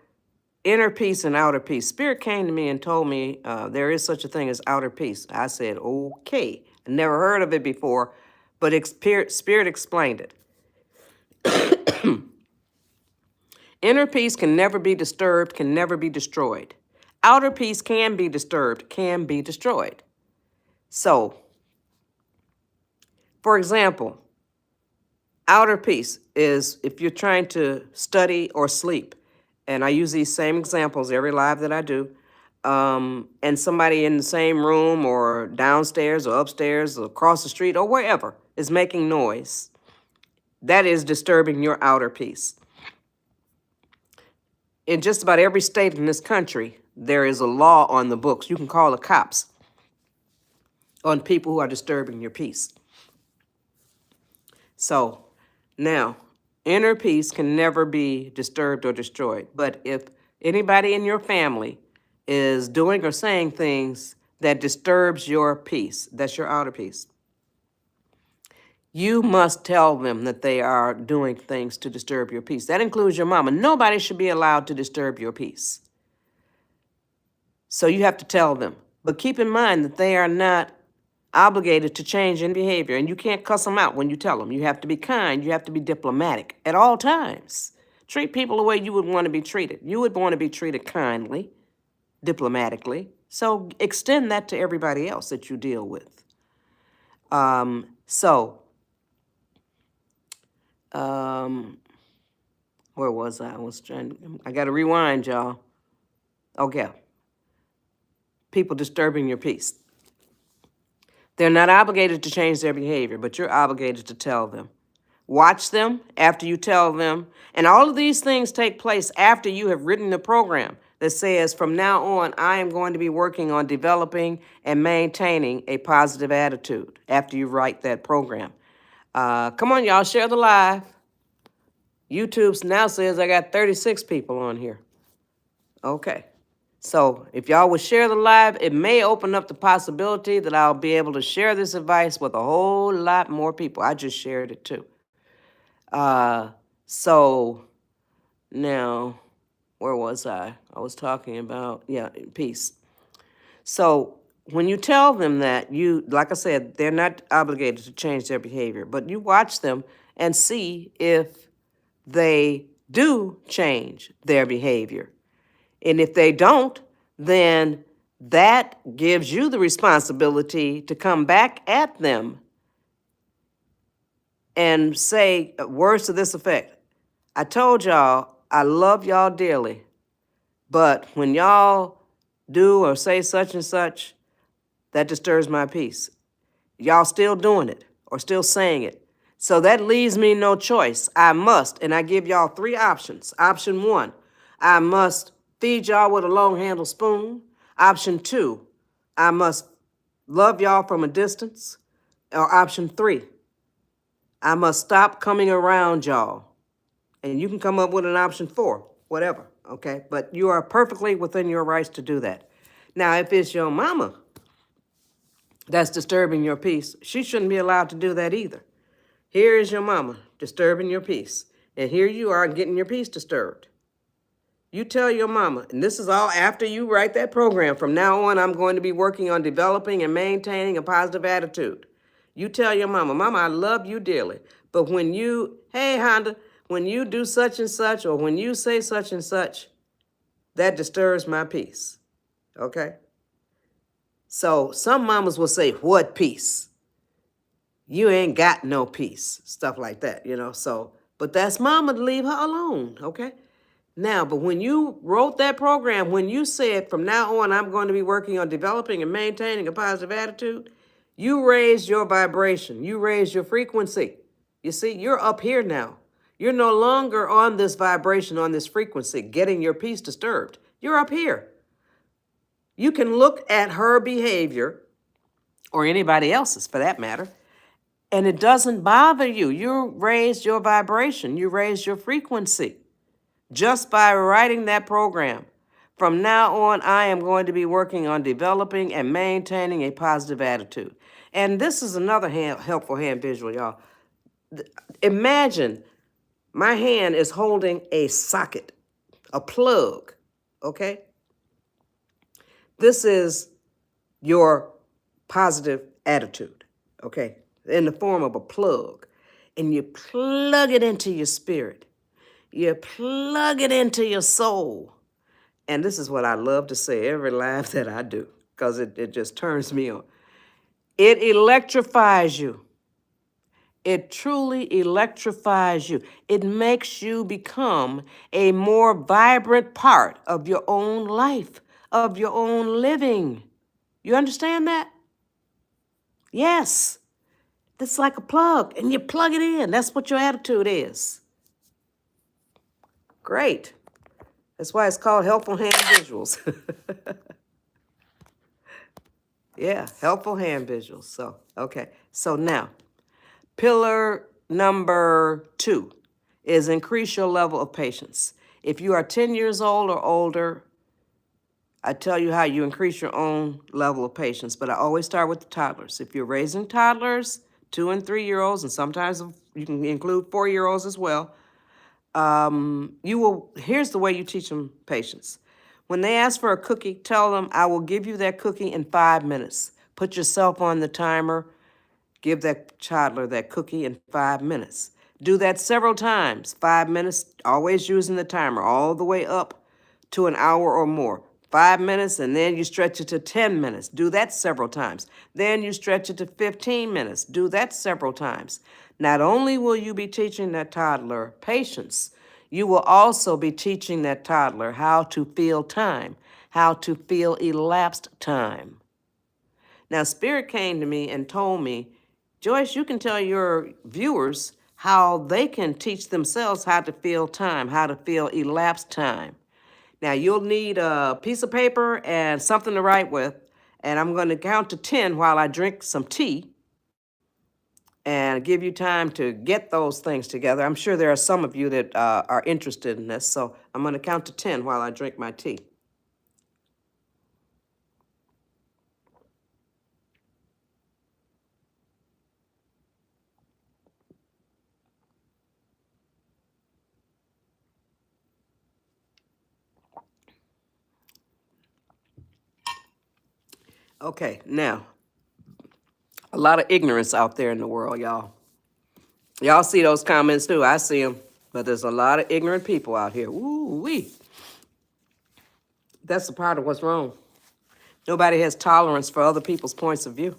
inner peace and outer peace. Spirit came to me and told me there is such a thing as outer peace. I said, okay. I never heard of it before, but Spirit explained it. Inner peace can never be disturbed, can never be destroyed. Outer peace can be disturbed, can be destroyed. So, for example, outer peace is if you're trying to study or sleep, and I use these same examples every live that I do, and somebody in the same room or downstairs or upstairs or across the street or wherever is making noise, that is disturbing your outer peace. In just about every state in this country, there is a law on the books. You can call the cops on people who are disturbing your peace. So now, inner peace can never be disturbed or destroyed. But if anybody in your family is doing or saying things that disturbs your peace, that's your outer peace, you must tell them that they are doing things to disturb your peace. That includes your mama. Nobody should be allowed to disturb your peace. So you have to tell them. But keep in mind that they are not obligated to change in behavior, and you can't cuss them out when you tell them. You have to be kind. You have to be diplomatic at all times. Treat people the way you would want to be treated. You would want to be treated kindly, diplomatically. So extend that to everybody else that you deal with. Where was I? I got to rewind, y'all. Okay. People disturbing your peace. They're not obligated to change their behavior, but you're obligated to tell them. Watch them after you tell them. And all of these things take place after you have written the program that says, from now on, I am going to be working on developing and maintaining a positive attitude after you write that program. Come on, y'all, share the live. YouTube now says I got 36 people on here. Okay. So if y'all would share the live, it may open up the possibility that I'll be able to share this advice with a whole lot more people. I just shared it too. So now, Where was I? I was talking about, yeah, peace. So when you tell them that, you, like I said, they're not obligated to change their behavior, but you watch them and see if they do change their behavior. And if they don't, then that gives you the responsibility to come back at them and say words to this effect. I told y'all I love y'all dearly, but when y'all do or say such and such, that disturbs my peace. Y'all still doing it or still saying it. So that leaves me no choice. I must, and I give y'all three options. Option one, I must feed y'all with a long handled spoon. Option two, I must love y'all from a distance. Or option three, I must stop coming around y'all. And you can come up with an option four, whatever, okay? But you are perfectly within your rights to do that. Now, if it's your mama that's disturbing your peace, she shouldn't be allowed to do that either. Here is your mama disturbing your peace, and here you are getting your peace disturbed. You tell your mama, and this is all after you write that program. From now on, I'm going to be working on developing and maintaining a positive attitude. You tell your mama, Mama, I love you dearly, but when you, hey, Honda, when you do such and such, or when you say such and such, that disturbs my peace, okay? So some mamas will say, what peace? You ain't got no peace, stuff like that, so, but that's mama to leave her alone, okay? Now, but when you wrote that program, when you said from now on, I'm going to be working on developing and maintaining a positive attitude, you raised your vibration, you raised your frequency. You see, you're up here now. You're no longer on this vibration, on this frequency, getting your peace disturbed. You're up here. You can look at her behavior, or anybody else's for that matter, and it doesn't bother you. You raised your vibration, you raised your frequency just by writing that program. From now on, I am going to be working on developing and maintaining a positive attitude. And this is another helpful hand visual, y'all. Imagine my hand is holding a socket, a plug, okay? This is your positive attitude, okay, in the form of a plug. And you plug it into your spirit. You plug it into your soul. And this is what I love to say every live that I do, because it just turns me on. It electrifies you. It truly electrifies you. It makes you become a more vibrant part of your own life, of your own living. You understand that? Yes. It's like a plug, and you plug it in. That's what your attitude is. Great. That's why it's called helpful hand visuals. Yeah, helpful hand visuals. So, okay. So now, pillar number 2 is increase your level of patience. If you are 10 years old or older, I tell you how you increase your own level of patience, but I always start with the toddlers. If you're raising toddlers, 2 and 3-year-olds, and sometimes you can include 4-year-olds as well, here's the way you teach them patience. When they ask for a cookie, tell them, I will give you that cookie in 5 minutes. Put yourself on the timer. Give that toddler that cookie in 5 minutes. Do that several times. 5 minutes, always using the timer, all the way up to an hour or more. 5 minutes, and then you stretch it to 10 minutes. Do that several times. Then you stretch it to 15 minutes. Do that several times. Not only will you be teaching that toddler patience, you will also be teaching that toddler how to feel time, how to feel elapsed time. Now, Spirit came to me and told me, Joyce, you can tell your viewers how they can teach themselves how to feel time, how to feel elapsed time. Now, you'll need a piece of paper and something to write with, and I'm going to count to 10 while I drink some tea and give you time to get those things together. I'm sure there are some of you that are interested in this, so I'm going to count to 10 while I drink my tea. Okay, now, a lot of ignorance out there in the world, y'all. Y'all see those comments too. I see them. But there's a lot of ignorant people out here. Ooh-wee. That's a part of what's wrong. Nobody has tolerance for other people's points of view.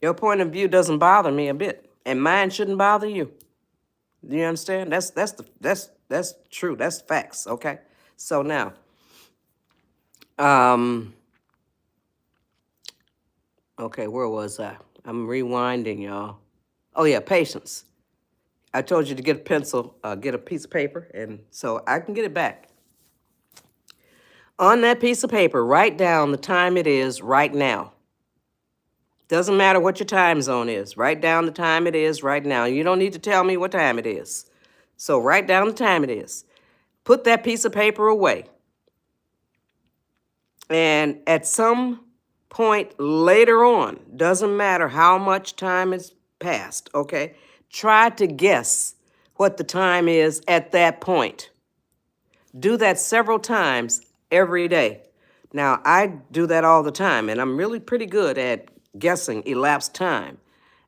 Your point of view doesn't bother me a bit, and mine shouldn't bother you. Do you understand? That's true. That's facts. Okay. So now, okay, where was I? I'm rewinding, y'all. Oh yeah, patience. I told you to get a pencil, get a piece of paper, and so I can get it back. On that piece of paper, write down the time it is right now. Doesn't matter what your time zone is. Write down the time it is right now. You don't need to tell me what time it is. So write down the time it is. Put that piece of paper away. And at some point later on, doesn't matter how much time has passed, okay? Try to guess what the time is at that point. Do that several times every day. Now, I do that all the time, and I'm really pretty good at guessing elapsed time.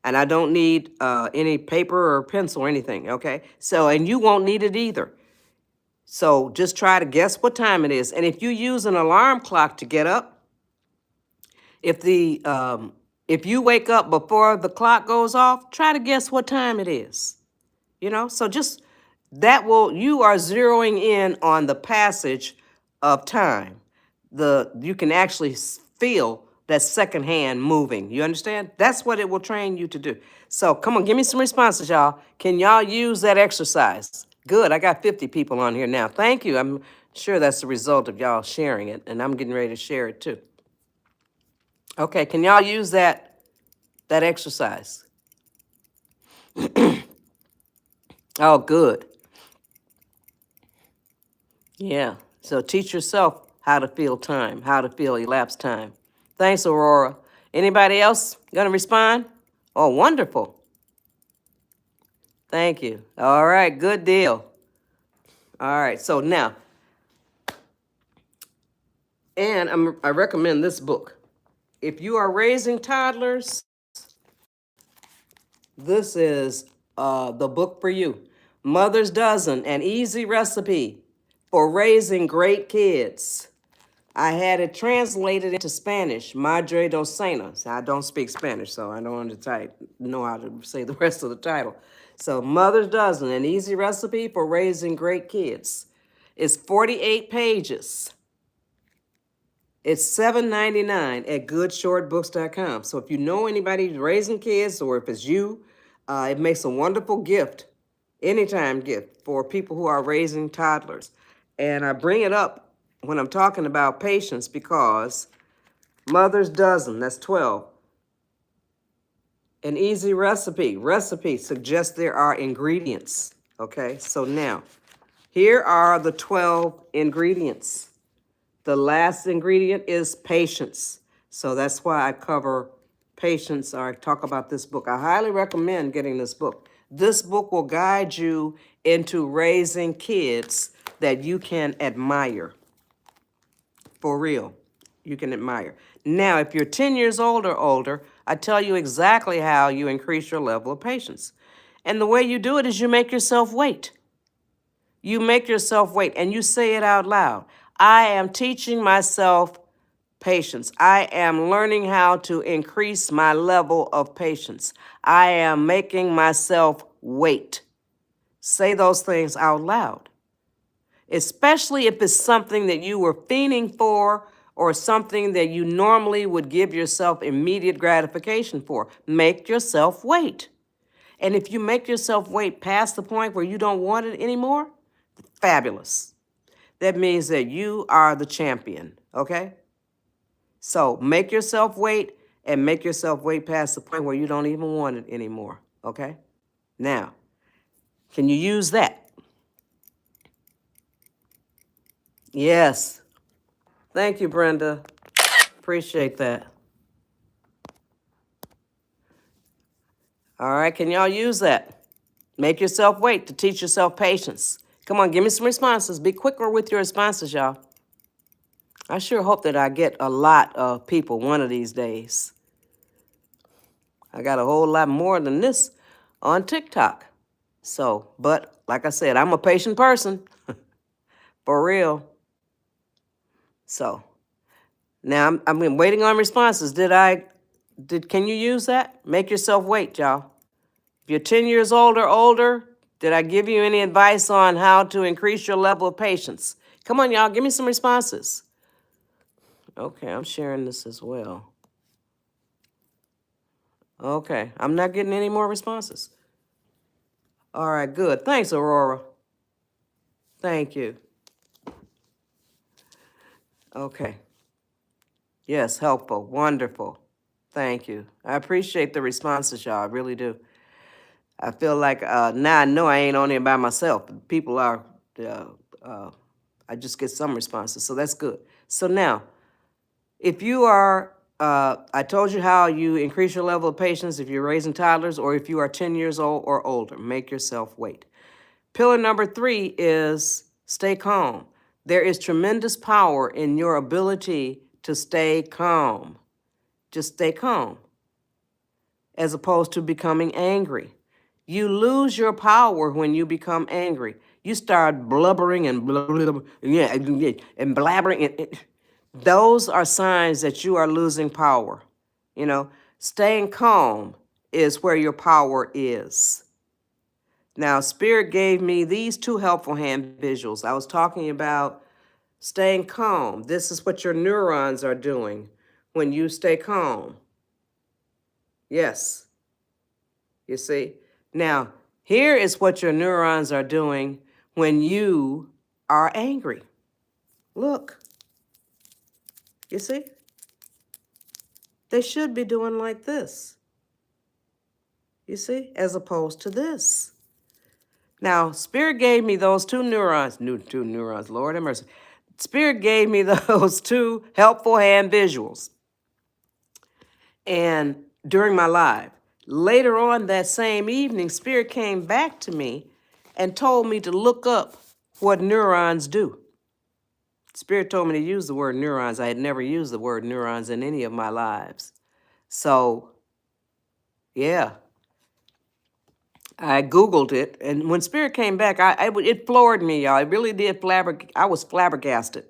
And I don't need any paper or pencil or anything, okay? So, and you won't need it either. So just try to guess what time it is. And if you use an alarm clock to get up, if you wake up before the clock goes off, try to guess what time it is. So just you are zeroing in on the passage of time. You can actually feel that second hand moving. You understand? That's what it will train you to do. So come on, give me some responses, y'all. Can y'all use that exercise? Good, I got 50 people on here now. Thank you. I'm sure that's the result of y'all sharing it, and I'm getting ready to share it too. Okay, can y'all use that exercise? Oh, good. Yeah. So teach yourself how to feel time, how to feel elapsed time. Thanks, Aurora. Anybody else gonna respond? Oh, wonderful. Thank you. All right, good deal. All right, so now, and I recommend this book. If you are raising toddlers, this is the book for you. Mother's Dozen, an easy recipe for raising great kids. I had it translated into Spanish, Madre Docena. I don't speak Spanish, so I don't know how to say the rest of the title. So Mother's Dozen, an easy recipe for raising great kids. It's 48 pages. It's $7.99 at goodshortbooks.com. So if you know anybody who's raising kids, or if it's you, it makes a wonderful gift, anytime gift for people who are raising toddlers. And I bring it up when I'm talking about patience because Mother's Dozen, that's 12. An easy recipe. Recipe suggests there are ingredients. Okay, so now, here are the 12 ingredients. The last ingredient is patience. So that's why I cover patience, or I talk about this book. I highly recommend getting this book. This book will guide you into raising kids that you can admire. For real, you can admire. Now, if you're 10 years old or older, I tell you exactly how you increase your level of patience. And the way you do it is you make yourself wait. You make yourself wait, and you say it out loud. I am teaching myself patience. I am learning how to increase my level of patience. I am making myself wait. Say those things out loud, especially if it's something that you were fiending for or something that you normally would give yourself immediate gratification for. Make yourself wait. And if you make yourself wait past the point where you don't want it anymore, fabulous. That means that you are the champion, okay? So make yourself wait, and make yourself wait past the point where you don't even want it anymore, okay? Now, can you use that? Yes. Thank you, Brenda. Appreciate that. All right, can y'all use that? Make yourself wait to teach yourself patience. Come on, give me some responses. Be quicker with your responses, y'all. I sure hope that I get a lot of people one of these days. I got a whole lot more than this on TikTok. So, but like I said, I'm a patient person, for real. So now I'm waiting on responses. Can you use that? Make yourself wait, y'all. If you're 10 years old or older, did I give you any advice on how to increase your level of patience? Come on, y'all, give me some responses. Okay, I'm sharing this as well. Okay, I'm not getting any more responses. All right, good. Thanks, Aurora. Thank you. Okay. Yes, helpful. Wonderful. Thank you. I appreciate the responses, y'all. I really do. I feel like now I know I ain't on here by myself. People are, uh, uh, I just get some responses, so that's good. So now, if you are, I told you how you increase your level of patience if you're raising toddlers or if you are 10 years old or older. Make yourself wait. Pillar number 3 is stay calm. There is tremendous power in your ability to stay calm. Just stay calm, as opposed to becoming angry. You lose your power when you become angry. You start blubbering and yeah, and blabbering. Those are signs that you are losing power. You know, staying calm is where your power is. Now, Spirit gave me these 2 helpful hand visuals. I was talking about staying calm. This is what your neurons are doing when you stay calm. Yes, you see? Now, here is what your neurons are doing when you are angry. Look, you see? They should be doing like this, you see, as opposed to this. Now, Spirit gave me those 2 neurons, Lord have mercy. Spirit gave me those 2 helpful hand visuals. And during my live, later on that same evening, Spirit came back to me and told me to look up what neurons do. Spirit told me to use the word neurons. I had never used the word neurons in any of my lives. So, yeah, I Googled it. And when Spirit came back, it floored me, y'all. It really did. I was flabbergasted.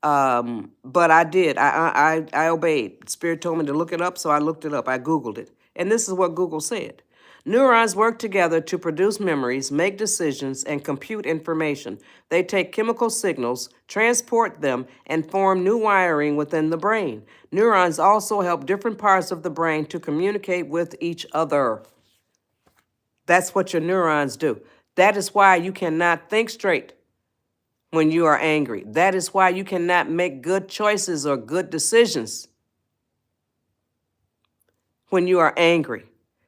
But I did. I obeyed. Spirit told me to look it up, so I looked it up. I Googled it. And this is what Google said. Neurons work together to produce memories, make decisions, and compute information. They take chemical signals, transport them, and form new wiring within the brain. Neurons also help different parts of the brain to communicate with each other. That's what your neurons do. That is why you cannot think straight when you are angry. That is why you cannot make good choices or good decisions when you are angry.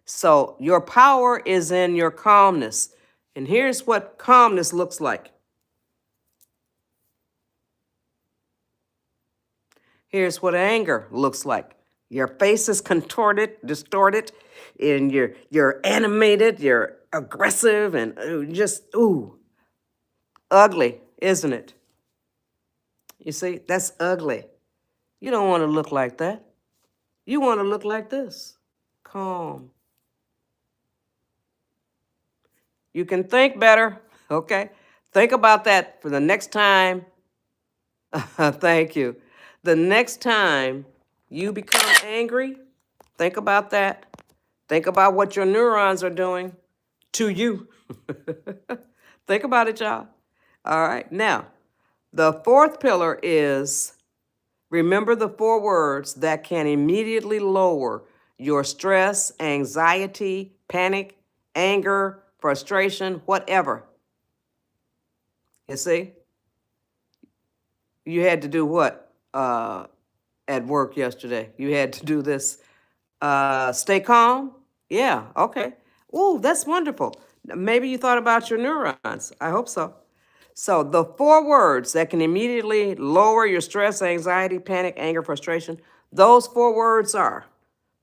So your power is in your calmness. And here's what calmness looks like. Here's what anger looks like. Your face is contorted, distorted, and you're animated, you're aggressive, and just ugly, isn't it? You see, that's ugly. You don't want to look like that. You want to look like this. Calm. You can think better, okay? Think about that for the next time. Thank you. The next time you become angry, think about that. Think about what your neurons are doing to you. Think about it, y'all. All right. Now, the 4th pillar is remember the 4 words that can immediately lower your stress, anxiety, panic, anger, frustration, whatever. You see? You had to do what at work yesterday? You had to do this. Stay calm? Yeah, okay. Ooh, that's wonderful. Maybe you thought about your neurons. I hope so. So the 4 words that can immediately lower your stress, anxiety, panic, anger, frustration, those 4 words are,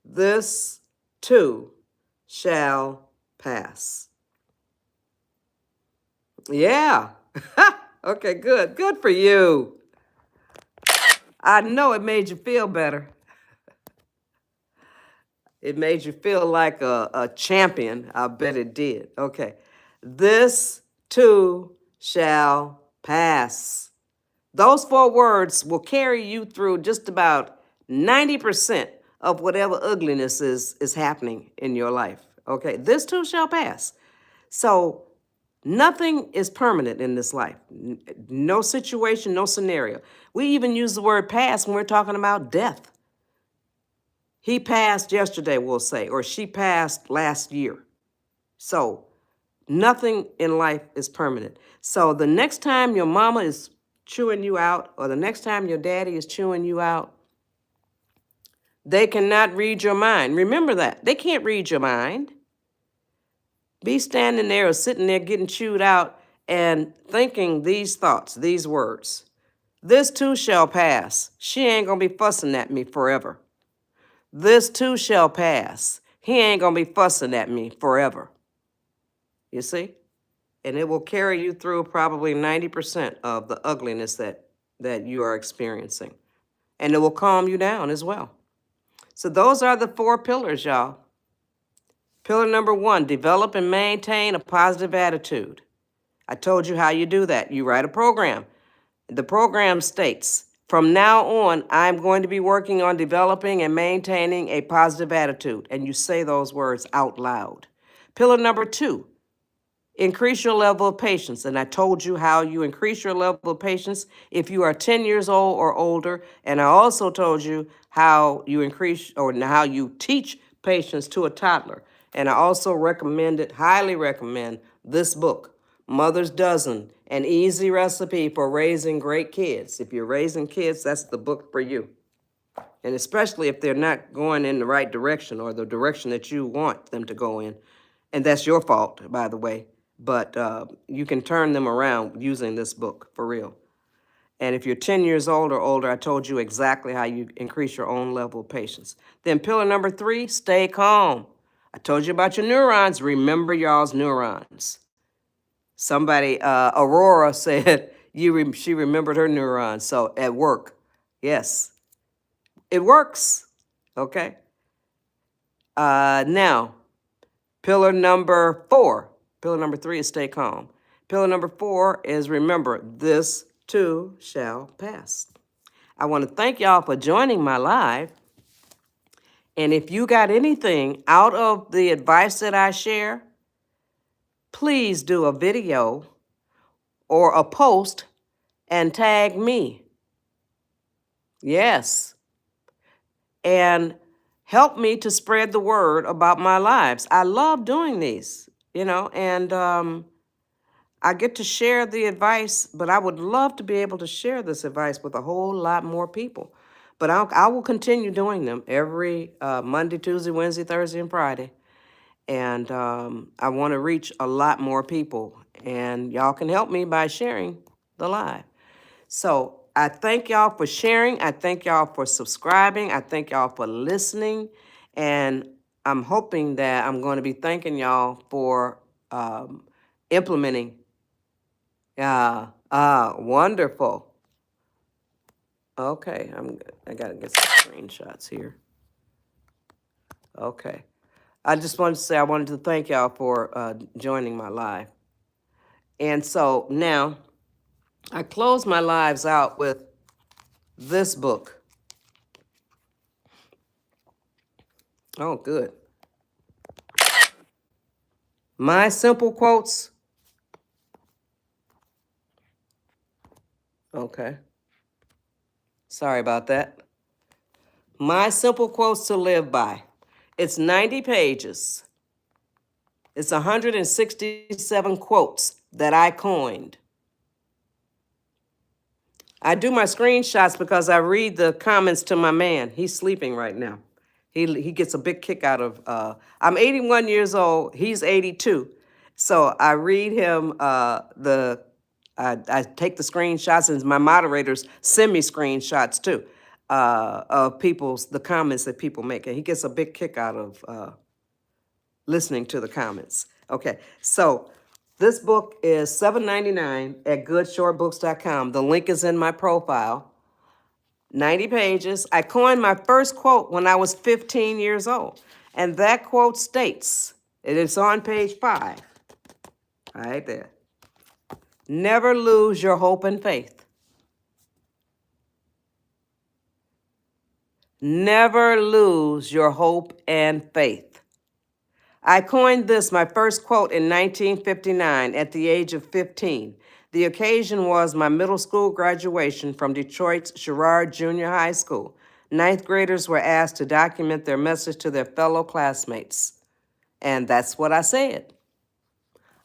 this too shall pass. Yeah. Okay, good. Good for you. I know it made you feel better. It made you feel like a champion. I bet it did. Okay. This too shall pass. Those 4 words will carry you through just about 90% of whatever ugliness is happening in your life. Okay. This too shall pass. So nothing is permanent in this life. No situation, no scenario. We even use the word past when we're talking about death. He passed yesterday, we'll say, or she passed last year. So nothing in life is permanent. So the next time your mama is chewing you out, or the next time your daddy is chewing you out, they cannot read your mind. Remember that. They can't read your mind. Be standing there or sitting there getting chewed out and thinking these thoughts, these words. This too shall pass. She ain't gonna be fussing at me forever. This too shall pass. He ain't gonna be fussing at me forever. You see? And it will carry you through probably 90% of the ugliness that you are experiencing. And it will calm you down as well. So those are the 4 pillars, y'all. Pillar number 1, develop and maintain a positive attitude. I told you how you do that. You write a program. The program states, from now on, I'm going to be working on developing and maintaining a positive attitude. And you say those words out loud. Pillar number 2, increase your level of patience. And I told you how you increase your level of patience if you are 10 years old or older. And I also told you how you increase or how you teach patience to a toddler. And I also highly recommend this book, Mother's Dozen, an easy recipe for raising great kids. If you're raising kids, that's the book for you. And especially if they're not going in the right direction or the direction that you want them to go in. And that's your fault, by the way. But you can turn them around using this book, for real. And if you're 10 years old or older, I told you exactly how you increase your own level of patience. Then pillar number 3, stay calm. I told you about your neurons. Remember y'all's neurons. Somebody, Aurora said she remembered her neurons. So at work, yes, it works. Okay. Now, pillar number 4. Pillar number 3 is stay calm. Pillar number 4 is remember, this too shall pass. I want to thank y'all for joining my live. And if you got anything out of the advice that I share, please do a video or a post and tag me. Yes. And help me to spread the word about my lives. I love doing these, and I get to share the advice, but I would love to be able to share this advice with a whole lot more people. But I will continue doing them every Monday, Tuesday, Wednesday, Thursday, and Friday. And I want to reach a lot more people. And y'all can help me by sharing the live. So I thank y'all for sharing. I thank y'all for subscribing. I thank y'all for listening. And I'm hoping that I'm going to be thanking y'all for implementing. Wonderful. Okay, I got to get some screenshots here. Okay. I just wanted to say I wanted to thank y'all for joining my live. And so now I close my lives out with this book. Oh, good. My Simple Quotes. Okay. Sorry about that. My Simple Quotes to Live By. It's 90 pages. It's 167 quotes that I coined. I do my screenshots because I read the comments to my man. He's sleeping right now. He gets a big kick out of, I'm 81 years old, he's 82. So I read him I take the screenshots, and my moderators send me screenshots too of the comments that people make. And he gets a big kick out of listening to the comments. Okay, so this book is $7.99 at goodshortbooks.com. The link is in my profile. 90 pages. I coined my first quote when I was 15 years old. And that quote states, it is on page 5, right there. Never lose your hope and faith. Never lose your hope and faith. I coined this, my first quote, in 1959 at the age of 15. The occasion was my middle school graduation from Detroit's Sherrard Junior High School. Ninth graders were asked to document their message to their fellow classmates. And that's what I said.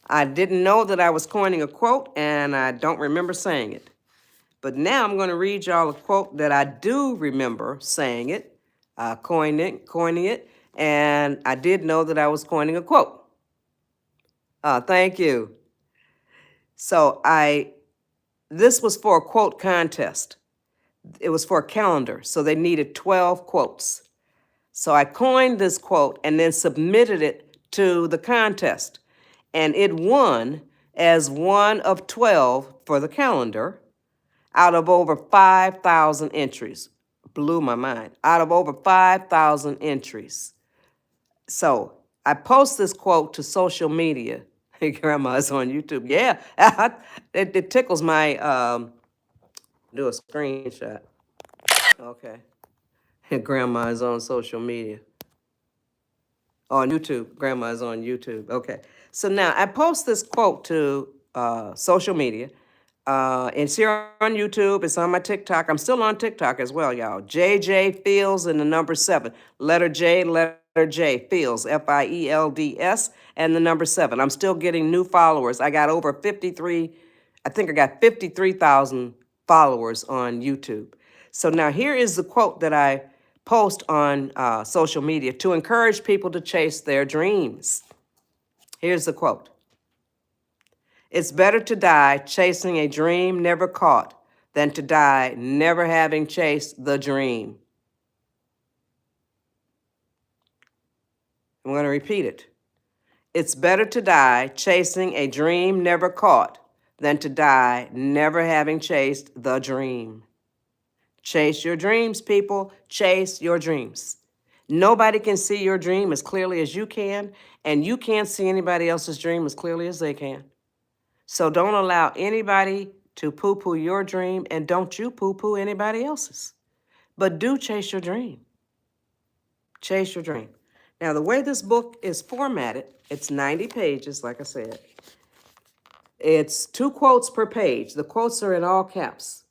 I didn't know that I was coining a quote, and I don't remember saying it. But now I'm going to read y'all a quote that I do remember saying it, coining it, and I did know that I was coining a quote. Thank you. So this was for a quote contest. It was for a calendar, so they needed 12 quotes. So I coined this quote and then submitted it to the contest. And it won as one of 12 for the calendar out of over 5,000 entries. Blew my mind. Out of over 5,000 entries. So I post this quote to social media. Hey, Grandma's on YouTube. Yeah, it tickles my, do a screenshot. Okay. Grandma's on social media. On YouTube. Grandma's on YouTube. Okay. So now I post this quote to social media. It's here on YouTube. It's on my TikTok. I'm still on TikTok as well, y'all. JJ Fields and the number 7. Letter J, Fields, Fields, and the number 7. I'm still getting new followers. I got over 53, I think I got 53,000 followers on YouTube. So now here is the quote that I post on social media to encourage people to chase their dreams. Here's the quote. It's better to die chasing a dream never caught than to die never having chased the dream. I'm going to repeat it. It's better to die chasing a dream never caught than to die never having chased the dream. Chase your dreams, people. Chase your dreams. Nobody can see your dream as clearly as you can, and you can't see anybody else's dream as clearly as they can. So don't allow anybody to poo-poo your dream, and don't you poo-poo anybody else's. But do chase your dream. Chase your dream. Now, the way this book is formatted, it's 90 pages, like I said. It's 2 quotes per page. The quotes are in all caps,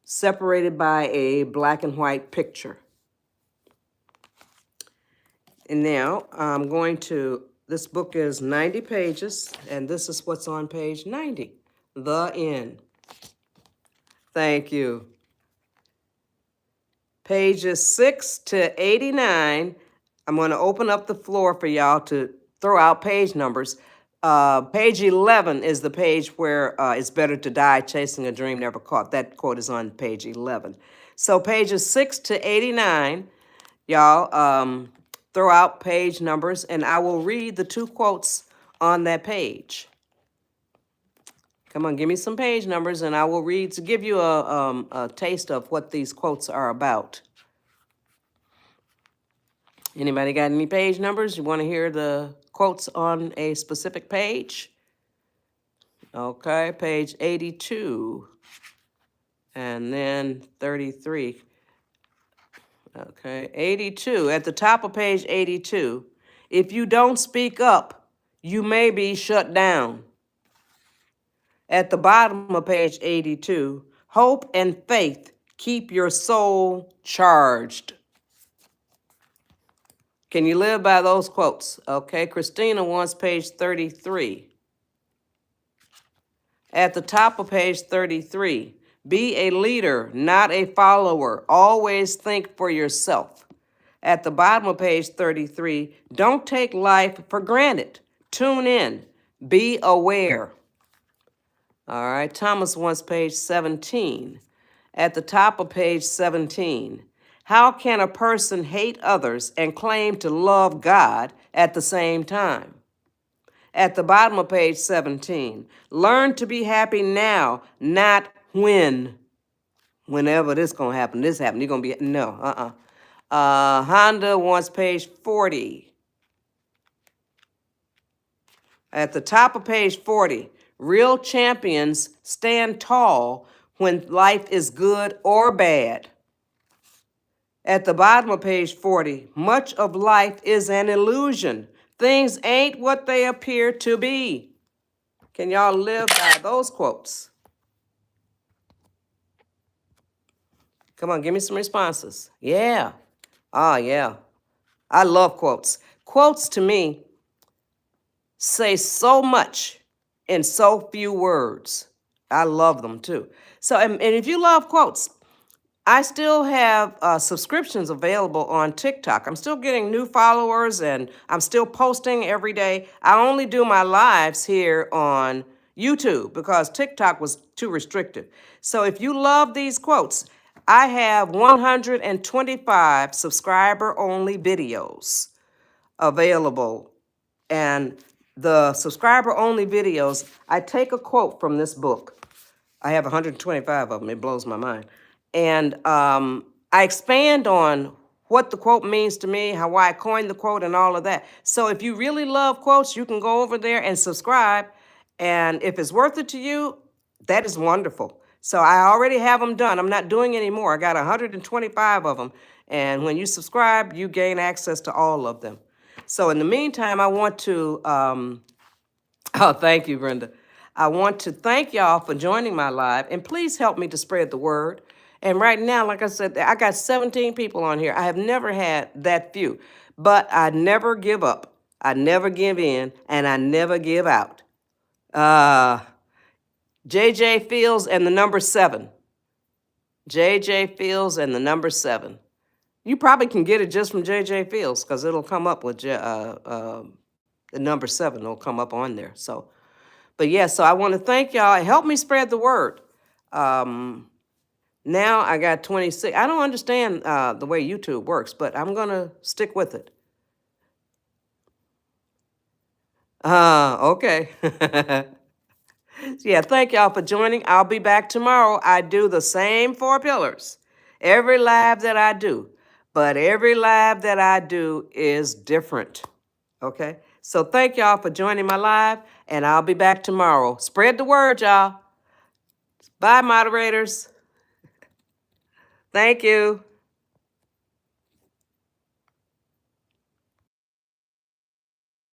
separated by a black and white picture. And now I'm going to, this book is 90 pages, and this is what's on page 90, the end. Thank you. Pages 6 to 89, I'm going to open up the floor for y'all to throw out page numbers. Page 11 is the page where it's better to die chasing a dream never caught. That quote is on page 11. So pages 6 to 89, y'all throw out page numbers, and I will read the 2 quotes on that page. Come on, give me some page numbers, and I will read to give you a taste of what these quotes are about. Anybody got any page numbers? You want to hear the quotes on a specific page? Okay, page 82, and then 33. Okay, 82. At the top of page 82, if you don't speak up, you may be shut down. At the bottom of page 82, hope and faith keep your soul charged. Can you live by those quotes? Okay, Christina wants page 33. At the top of page 33, be a leader, not a follower. Always think for yourself. At the bottom of page 33, don't take life for granted. Tune in. Be aware. All right, Thomas wants page 17. At the top of page 17, how can a person hate others and claim to love God at the same time? At the bottom of page 17, learn to be happy now, not when. whenever this going to happen, this happened. You're going to be, no, Honda wants page 40. At the top of page 40, real champions stand tall when life is good or bad. At the bottom of page 40, much of life is an illusion. Things ain't what they appear to be. Can y'all live by those quotes? Come on, give me some responses. Yeah. Ah, yeah. I love quotes. Quotes to me say so much in so few words. I love them too. So, and if you love quotes, I still have subscriptions available on TikTok. I'm still getting new followers and I'm still posting every day. I only do my lives here on YouTube because TikTok was too restrictive. So if you love these quotes, I have 125 subscriber-only videos available. And the subscriber-only videos, I take a quote from this book. I have 125 of them. It blows my mind. And I expand on what the quote means to me, how I coined the quote, and all of that. So if you really love quotes, you can go over there and subscribe. And if it's worth it to you, that is wonderful. So I already have them done. I'm not doing any more. I got 125 of them. And when you subscribe, you gain access to all of them. So in the meantime, I want to, oh, thank you, Brenda. I want to thank y'all for joining my live, and please help me to spread the word. And right now, like I said, I got 17 people on here. I have never had that few, but I never give up. I never give in, and I never give out. J.J. Fields and the number 7. J.J. Fields and the number 7. You probably can get it just from J.J. Fields because it'll come up with the number 7. It'll come up on there. So, but yeah, so I want to thank y'all. Help me spread the word. Now I got 26. I don't understand the way YouTube works, but I'm going to stick with it. Okay. Yeah, thank y'all for joining. I'll be back tomorrow. I do the same 4 pillars. Every live that I do. But every live that I do is different. Okay? So thank y'all for joining my live, and I'll be back tomorrow. Spread the word, y'all. Bye, moderators. Thank you.